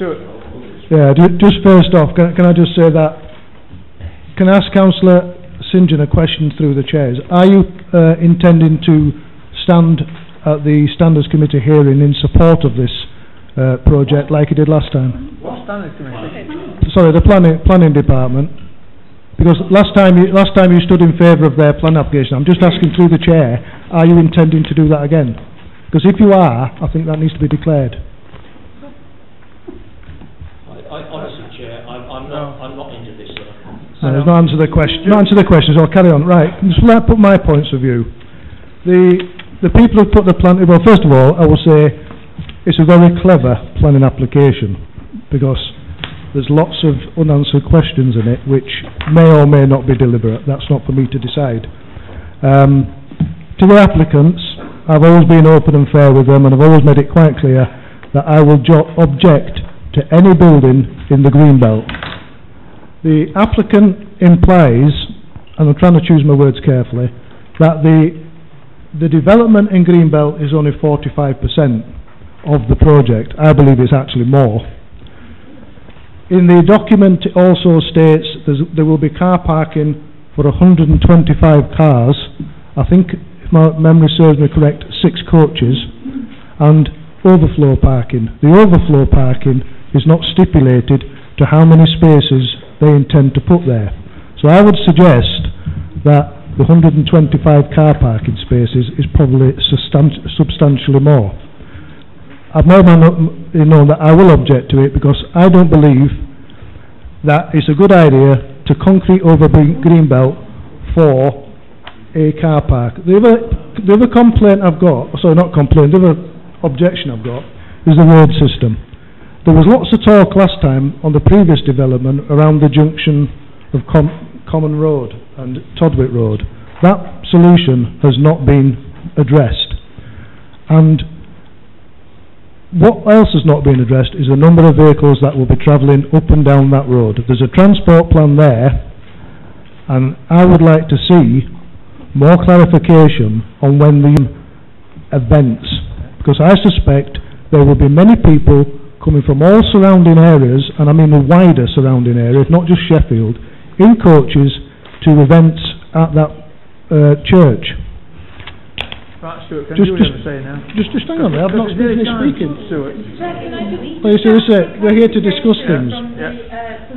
Stuart. Yeah, just first off, can I just say that, can I ask Councillor St John a question through the chairs? Are you intending to stand at the Standards Committee hearing in support of this project like you did last time? What Standards Committee? Sorry, the planning department. Because last time you stood in favour of their plan application. I'm just asking through the chair, are you intending to do that again? Because if you are, I think that needs to be declared. Honestly, Chair, I'm not into this. No, not answer the question. Not answer the questions. I'll carry on. Right. Just let me put my points of view. The people who put the plan. Well, first of all, I will say it's a very clever planning application because there's lots of unanswered questions in it, which may or may not be deliberate. That's not for me to decide. To the applicants, I've always been open and fair with them, and I've always made it quite clear that I will object to any building in the Greenbelt. The applicant implies, and I'm trying to choose my words carefully, that the development in Greenbelt is only 45% of the project. I believe it's actually more. In the document it also states there will be car parking for 125 cars, I think, if my memory serves me correct, 6 coaches, and overflow parking. The overflow parking is not stipulated to how many spaces they intend to put there. So I would suggest that the 125 car parking spaces is probably substantially more. I've made known that I will object to it because I don't believe that it's a good idea to concrete over Greenbelt for a car park. The other complaint I've got, sorry, not complaint, the other objection I've got is the road system. There was lots of talk last time on the previous development around the junction of Common Road and Todwick Road. That solution has not been addressed. And what else has not been addressed is the number of vehicles that will be travelling up and down that road. There's a transport plan there, and I would like to see more clarification on when the events, because I suspect there will be many people coming from all surrounding areas, and I mean the wider surrounding areas, not just Sheffield, in coaches to events at that church. Right, Stuart, can you say now? Just hang on there, I've not finished speaking. Stuart. Well, you see, we're here to discuss things. From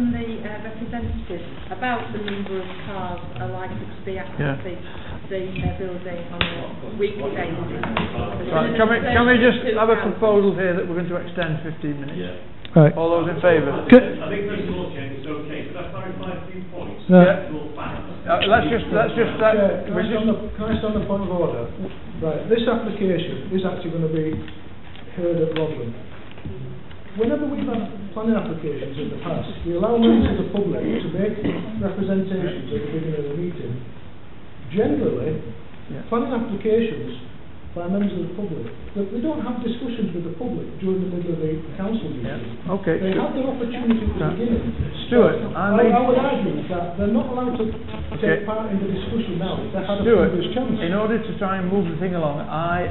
the representatives about the number of cars are likely to be at the building on a weekly basis. Right, can we just have a proposal here that we're going to extend 15 minutes? Right. All those in favour? I think first of all, Chair, it's okay. Could I clarify a few points? Let's just that. Can I stand on the point of order? Right, this application is actually going to be heard at Rodland. Whenever we've had planning applications in the past, we allow members of the public to make representations at the beginning of the meeting. Generally, planning applications by members of the public, they don't have discussions with the public during the middle of the council meeting. Okay. They have their opportunity at the beginning. Stuart, I would argue that they're not allowed to take part in the discussion now. They've had a previous chance. In order to try and move the thing along, I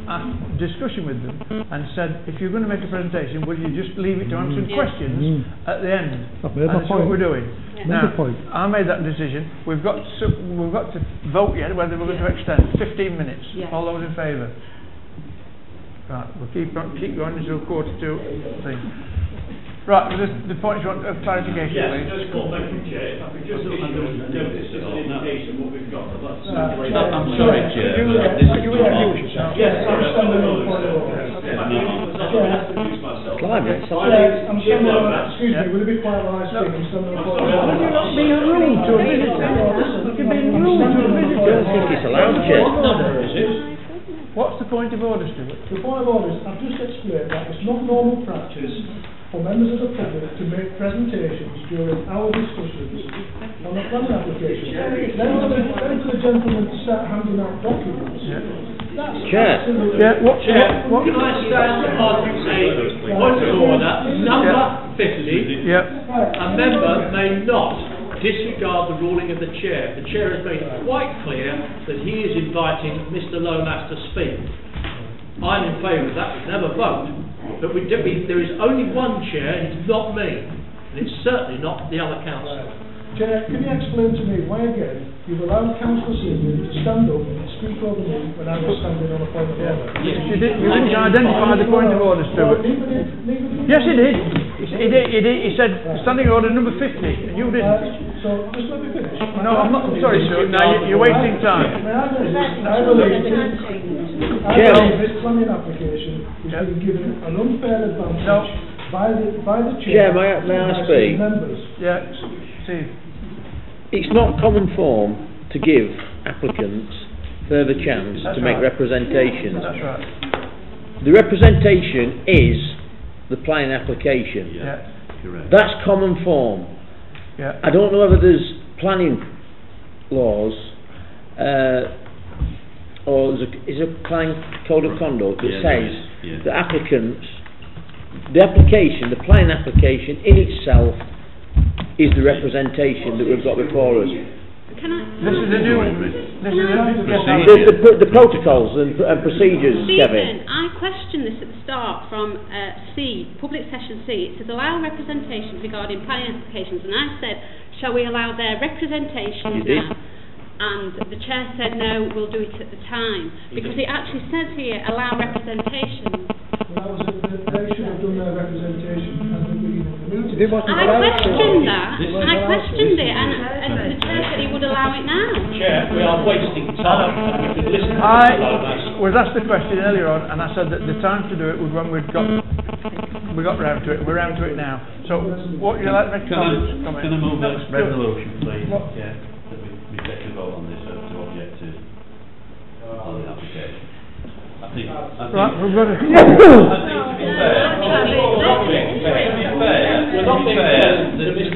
asked discussion with them and said, if you're going to make a presentation, will you just leave it to answering questions at the end? I've made my that's point. what we're doing. Now, point. I made that decision. We've got to vote yet whether we're going to extend 15 minutes. All those in favour? Right, we'll keep going until 1:45. Right, the point you want of clarification, Yes, please. just one, thank you, Chair. If I could just issue a notice as an indication of what we've got. I'm sorry, Chair, but this is not... Yes, sorry, I'm standing on on point of order. Clive, it's I'm standing on, excuse me, will it be quiet while I speak? I'm standing on point of order. Being rude to a visitor. You're being rude to a visitor. I don't think it's allowed, Chair. What's the point of order, Stuart? The point of order is, I've just explained that it's not normal practice for members of the public to make presentations during our discussions on a planning application. Then for the gentleman to start handing out documents. That's Chair. absolutely... Yeah, what? Can I stand up and say, point of order, number 50, a member may not disregard the ruling of the chair. The chair has made it quite clear that he is inviting Mr. Lomas to speak. I'm in favour of that. We can have a vote, but there is only one chair, and it's not me, and it's certainly not the other councillor. Chair, can you explain to me why again you've allowed Councillor Seaman to stand up and speak over me when I was standing on a point of order? You didn't identify the point of order, Stuart. Yes, he did. He said standing order number 50, and you didn't. So, just let me finish. No, I'm not. Sorry, Stuart. Now you're wasting time. I believe this planning application is being given an unfair advantage by the chair. Chair, may I speak? Members. Yeah, Steve. It's not common form to give applicants further chance to make representations. That's right. The representation is the planning application. Yeah. Correct. That's common form. Yeah. I don't know whether there's planning laws or is a planning code of conduct that says the applicants, the planning application in itself is the representation that we've got before us. This is a new. The protocols and procedures, Kevin. Stephen, I questioned this at the start from C, public session C. It says allow representation regarding planning applications, and I said, shall we allow their representation now? And the chair said no, we'll do it at the time, because it actually says here allow representation. They should have done their representation at the beginning of the meeting. I questioned that. I questioned it, and the chair said he would allow it now. Chair, we are wasting time. We could listen to I Lomas. was asked the question earlier on, and I said that the time to do it was when we got round to it. We're round to it now. So, what would you like to make comments? Can I move a resolution, please? Yeah, that we take a vote on this to object to the application. I think right, we've got to... To be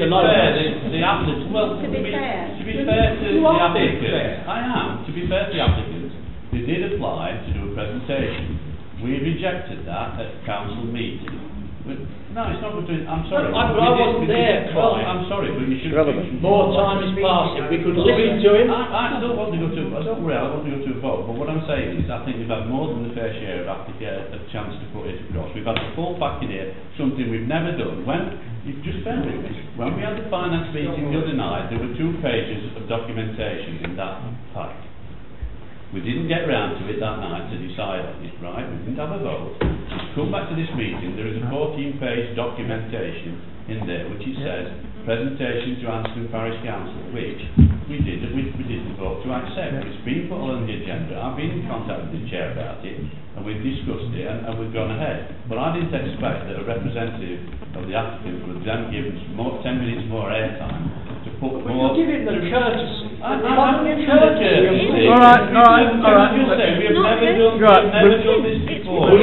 fair, the applicant, well, to be fair to the applicants, they did apply to do a presentation. We rejected that at the council meeting. No, it's not between. I'm sorry. I wasn't there. I'm sorry, but you should. More time is passing. We could listen to him. I don't want to go to. Don't worry, I don't want to go to a vote. But what I'm saying is, I think we've had more than the fair share of a chance to put it across. We've had the full pack in here, something we've never done. When you just bear with me, when we had the finance meeting the other night, there were 2 pages of documentation in that pack. We didn't get round to it that night to decide on it, right? We didn't have a vote. We've come back to this meeting, there is a 14-page documentation in there which it says presentation to Anscombe Parish Council, which we didn't vote to accept. It's been put on the agenda. I've been in contact with the chair about it, and we've discussed it, and we've gone ahead. But I didn't expect that a representative of the applicant would then give us 10 minutes more airtime to put more... Give it the courtesy. Courtesy. All right. We have never done this before. We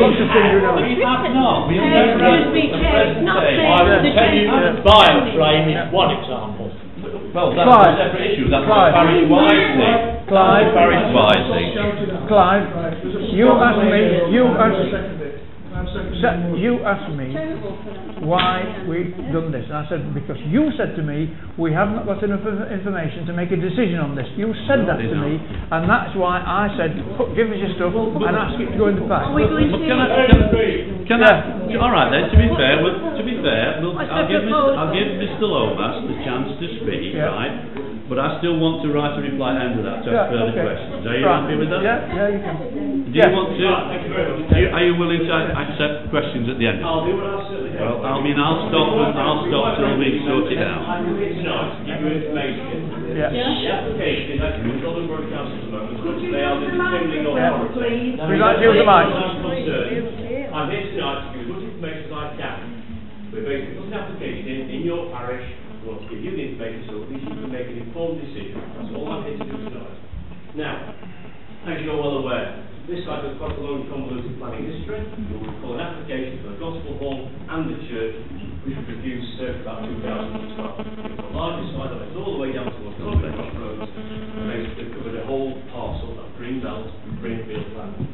have not. We have never done this presentation. I will tell you, bioflame is one example. Well, that's a separate issue. That's a parish-wide thing. Clive, you asked me why we've done this, and I said because you said to me we have not got enough information to make a decision on this. You said that to me, and that's why I said give us your stuff and ask it to go in the pack. All right then. To be fair, I'll give Mr. Lomas the chance to speak, right? But I still want to write a reply under that to ask further questions. Are you happy with that? Yeah, you can. Do you want to? Thank you very much. Are you willing to accept questions at the end? I'll do what I certainly can. Well, I'll stop till we sort it out. I'm here tonight to give you information. Yeah. The application is actually with Rotherham Borough Council at the moment. They are the determining authority. Would you like to use the mic? I'm here tonight to give you as much information as I can. We're basically putting an application in your parish. We want to give you the information so at least you can make an informed decision. That's all I'm here to do tonight. Now, as you're well aware, this site has quite a long convoluted planning history. You'll recall an application for the Gospel Hall and the church, which was produced circa about 2012. It was the largest site that went all the way down towards Northern Cross Roads and basically covered a whole parcel of Greenbelt and Greenfield land.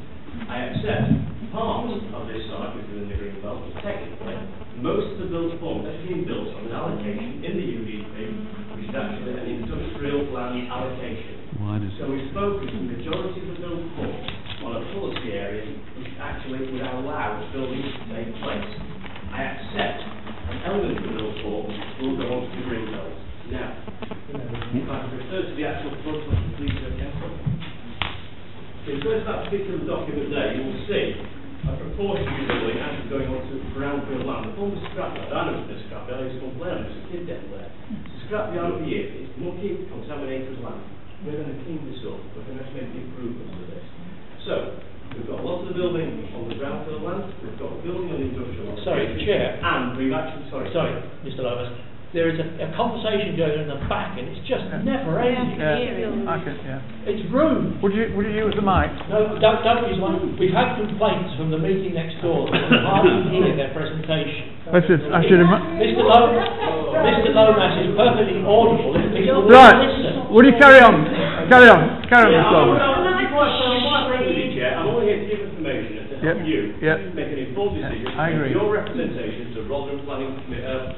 I accept part of this site, which is in the Greenbelt, but technically most of the built form has been built on an allocation in the UDP, which is actually an industrial land allocation. So we've focused the majority of the built form on a policy area which actually would allow building to take place. I accept an element of the built form will go on to the Greenbelt. Now, if I can refer to the actual protocol, please, Council. In terms of that particular document there, you will see a proportion of the building actually going on to brownfield land. The former scrapyard, I know it's a scrapyard, I used to complain, there's a kid down there. It's a scrapyard of the year, it's mucky, contaminated land. We're going to clean this up, we're going to make improvements to this. So, we've got a lot of the building on the brownfield land, we've got a building on the industrial land. Sorry, Chair. And we've actually, sorry, Mr. Lomas. There is a conversation going on in the back, and it's just never ending. It's rude. Would you use the mic? No, don't use the mic. We've had complaints from the meeting next door that we hardly hear their presentation. Mr. Lomas is perfectly audible if people will listen. Will you carry on? Carry on, Mr. Lomas. I'm only here to give information and to help you make an informed decision. I agree. Your representation to Rotherham Planning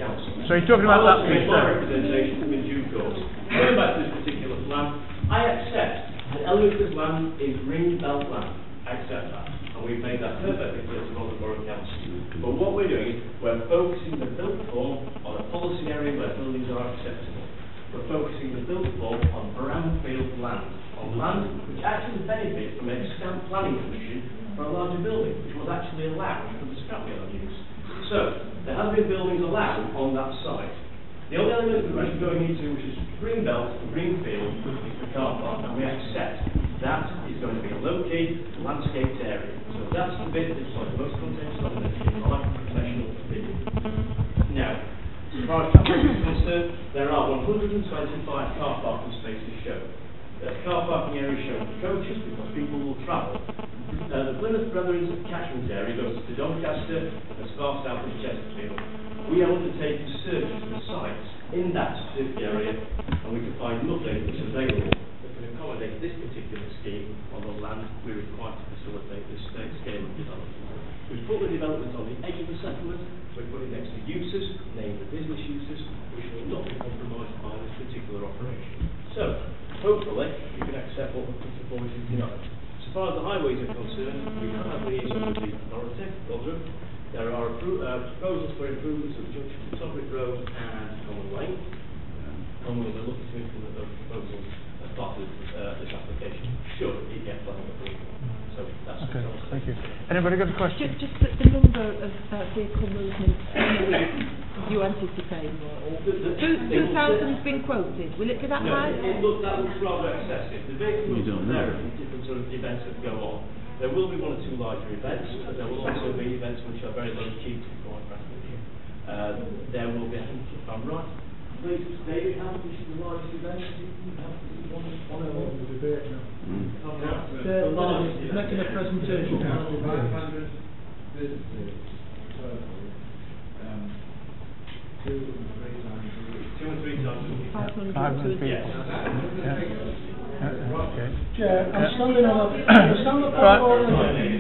Council. So you're talking about that piece my representation in due course. Going back to this particular plan, I accept that element of this land is Greenbelt land. I accept that. And we've made that perfectly clear to Rotherham Borough Council. But what we're doing is we're focusing the built form on a policy area where buildings are acceptable. We're focusing the built form on brownfield land, on land which actually benefits from a stamp planning permission for a larger building, which was actually allowed for the scrapyard use. So, there have been buildings allowed on that site. The only element we're actually going into, which is Greenbelt and Greenfield, is the car park, and we accept that is going to be a low-key, landscaped area. So that's the bit that's the most contentious on this, in my professional opinion. Now, as far as capacity is concerned, there are 125 car parking spaces shown. There's car parking areas shown for coaches because people will travel. The Plymouth Brethren's catchment area goes to Doncaster as far south as Chesterfield. We are undertaking searches for sites in that specific area, and we can find nothing that's available that can accommodate this particular scheme on the land we require to facilitate this scale of development. We've put the development on the edge of the settlement. We're putting next to uses, named the business uses, which will not be compromised by this particular operation. So, hopefully, you can accept what we're putting forward to you tonight. As far as the highways are concerned, we have liaison with the authority, Rotherham. There are proposals for improvements of the junction of Tobrick Road and Common Lane. And we'll be looking to implement those proposals as part of this application, should it get planning approval. So that's okay, thank you. Anybody got a question? Just the number of vehicle movements you anticipate. 2,000's been quoted. Will it be that high? That looks rather excessive. The vehicle movements there are different sort of events that go on. There will be one or two larger events, but there will also be events which are very low key, to be quite frank with you. There will be, I think, if I'm right, please, David, how much is the largest event? One of the debate now. The largest, making a presentation. 500 visitors. 2 and 3 times a week. 500 people. Yes. Okay. Chair, I'm standing on a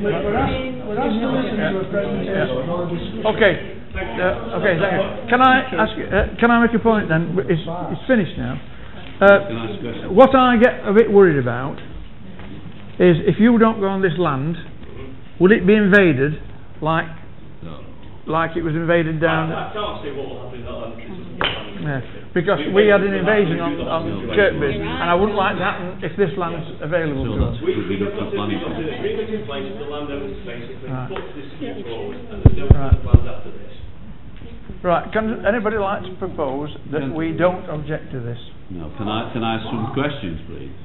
we're asked to listen to a presentation. Okay. Okay, thank you. Can I ask? Can I make a point then? It's finished now. What I get a bit worried about is if you don't go on this land, will it be invaded like it was invaded down? I can't see what will happen in that land. Yeah, because we had an invasion on Kirkby, and I wouldn't like that if this land's available So to us. that's good enough for planning. We've got an agreement in place with the landowners to basically Right. put this scheme forward, and there's no further plans after this. Right, can anybody like to propose that we don't object to this? No, can I ask some questions, please?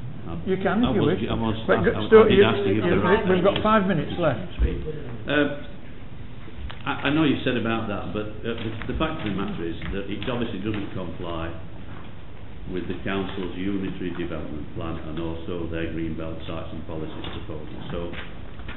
You can if you wish. But I've Stuart, been asking if there are- we've got 5 minutes left. I know you said about that, but the fact of the matter is that it obviously doesn't comply with the council's unitary development plan and also their greenbelt sites and policies proposal. So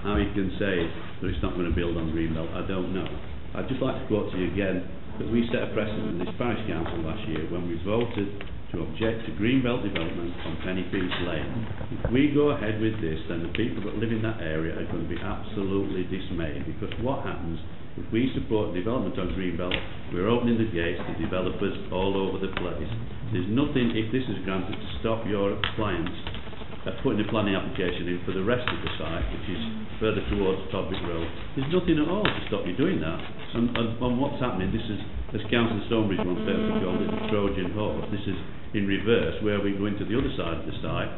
how you can say that it's not going to build on greenbelt, I don't know. I'd just like to quote to you again that we set a precedent in this parish council last year when we voted to object to greenbelt development on Pennyfields Lane. If we go ahead with this, then the people that live in that area are going to be absolutely dismayed, because what happens if we support development on greenbelt, we're opening the gates to developers all over the place. There's nothing, if this is granted, to stop your clients putting a planning application in for the rest of the site, which is further towards Todwick Road. There's nothing at all to stop you doing that. And what's happening, this is, as Councillor Stonebridge once famously called it, the Trojan horse. This is in reverse, where we go into the other side of the site,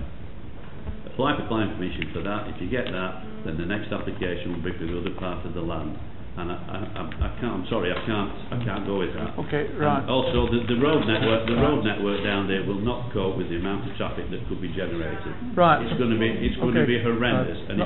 apply for planning permission for that. If you get that, then the next application will be for the other part of the land. And I can't. I'm sorry, I can't go with that. Okay, right. And also, the road network down there will not cope with the amount of traffic that could be generated. Right. It's going to be horrendous. Right. And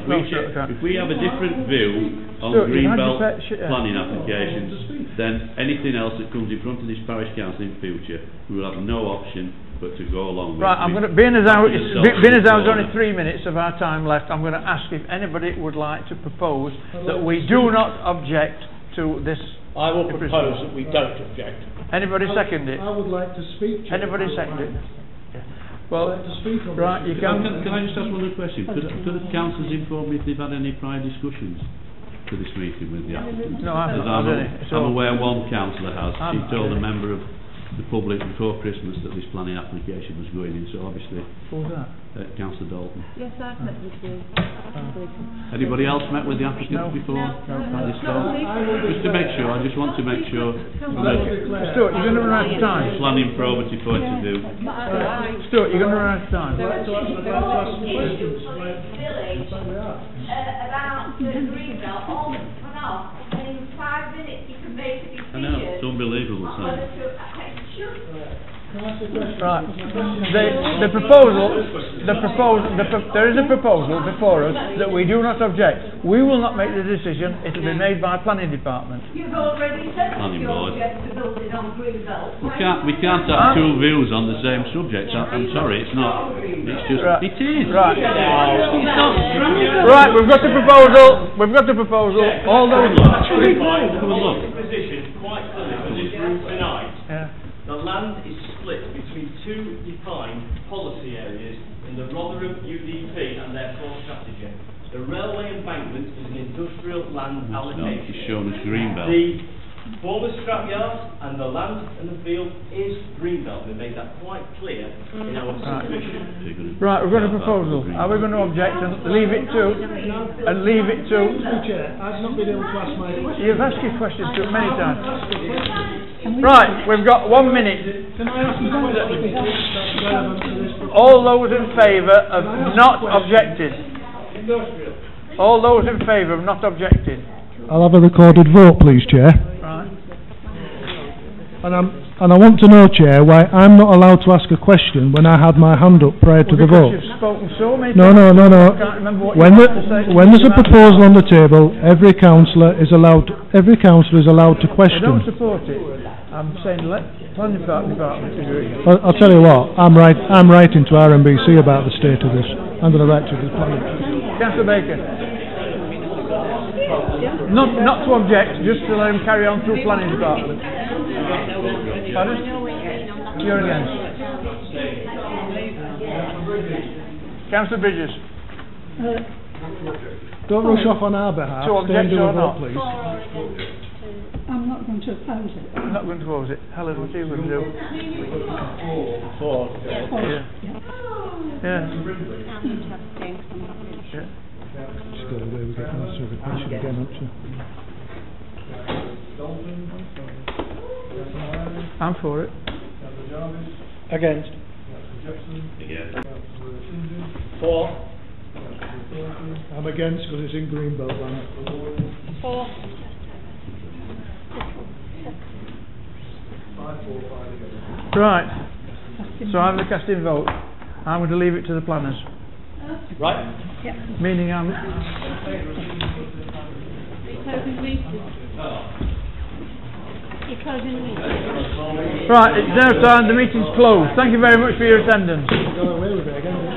if we have a different view on greenbelt planning applications, then anything else that comes in front of this parish council in future, we will have no option but to go along with. Right, I'm going to, being as there's only 3 minutes of our time left, I'm going to ask if anybody would like to propose that we do not object to this. I will propose that we don't object. Anybody second it? I would like to speak. Anybody second it? Well, right, you can. Can I just ask one other question? Could the councillors inform me if they've had any prior discussions to this meeting with the applicant? No, I haven't had any. I'm aware one councillor has. She told a member of the public before Christmas that this planning application was going in, so obviously. Who was that? Councillor Dalton. Yes, I've met with you. Anybody else met with the applicant before? At this stage? Just to make sure, I just want to make sure. Stuart, you're going to run out of time. Planning probity point of view. Stuart, you're going to run out of time. Village about the greenbelt, all run off, and in 5 minutes you can make a decision. I know, it's unbelievable. Right. The proposal, there is a proposal before us that we do not object. We will not make the decision. It will be made by planning department. You've already said Planning you board. object to building on greenbelt. We can't have two views on the same subject. I'm sorry, it's not. It's just. Right. It is. Right. It's not. Right. We've got the proposal. We've got the proposal. All those. Come and look. Position quite clearly for this group tonight. Yeah. The land is split between two defined policy areas in the Rotherham UDP and their core strategy. The railway embankment is an industrial land allocation. It's shown as greenbelt. The former scrapyard and the land and the field is greenbelt. We made that quite clear in our submission. Right, we've got a proposal. Are we going to object and leave it to? Mr. Chair, I've not been able to ask my question. You've asked your questions to it many times. Right, we've got 1 minute. Can I ask a question that's relevant to this proposal? All those in favour of not objecting. All those in favour of not objecting. I'll have a recorded vote, please, Chair. Right. And I want to know, Chair, why I'm not allowed to ask a question when I had my hand up prior to the Because vote. you've spoken so many No. times. I can't remember what When you had to say. when there's a proposal on the table, every councillor is allowed to I don't question. support it. I'm saying let planning department agree. I'll tell you what, I'm writing to RMBC about the state of this. I'm going to write to the planning. Councillor Baker. Not to object, just to let him carry on through planning department. Pardon? You're against. Councillor Bridges. Don't rush off on our behalf. To Stay and object do a or vote, not? please. I'm not going to oppose it. I'm not going to oppose it. Helen, what are you going to do? For. Yeah. Yeah. She's got away with it. Answer the question again, hasn't she? I'm for it. Jarvis, Against. Councillor Jackson, Councillor Cindy, For. Councillor Thornton, I'm against because it's in Greenbelt land. Councillor Warren, For. 5-4, 5 against. Right. So I'm the casting vote. I'm going to leave it to the planners. Right. Meaning I'm... Closing the meeting. You're closing the meeting. Right, it's now time. The meeting's closed. Thank you very much for your attendance. Go away with it again.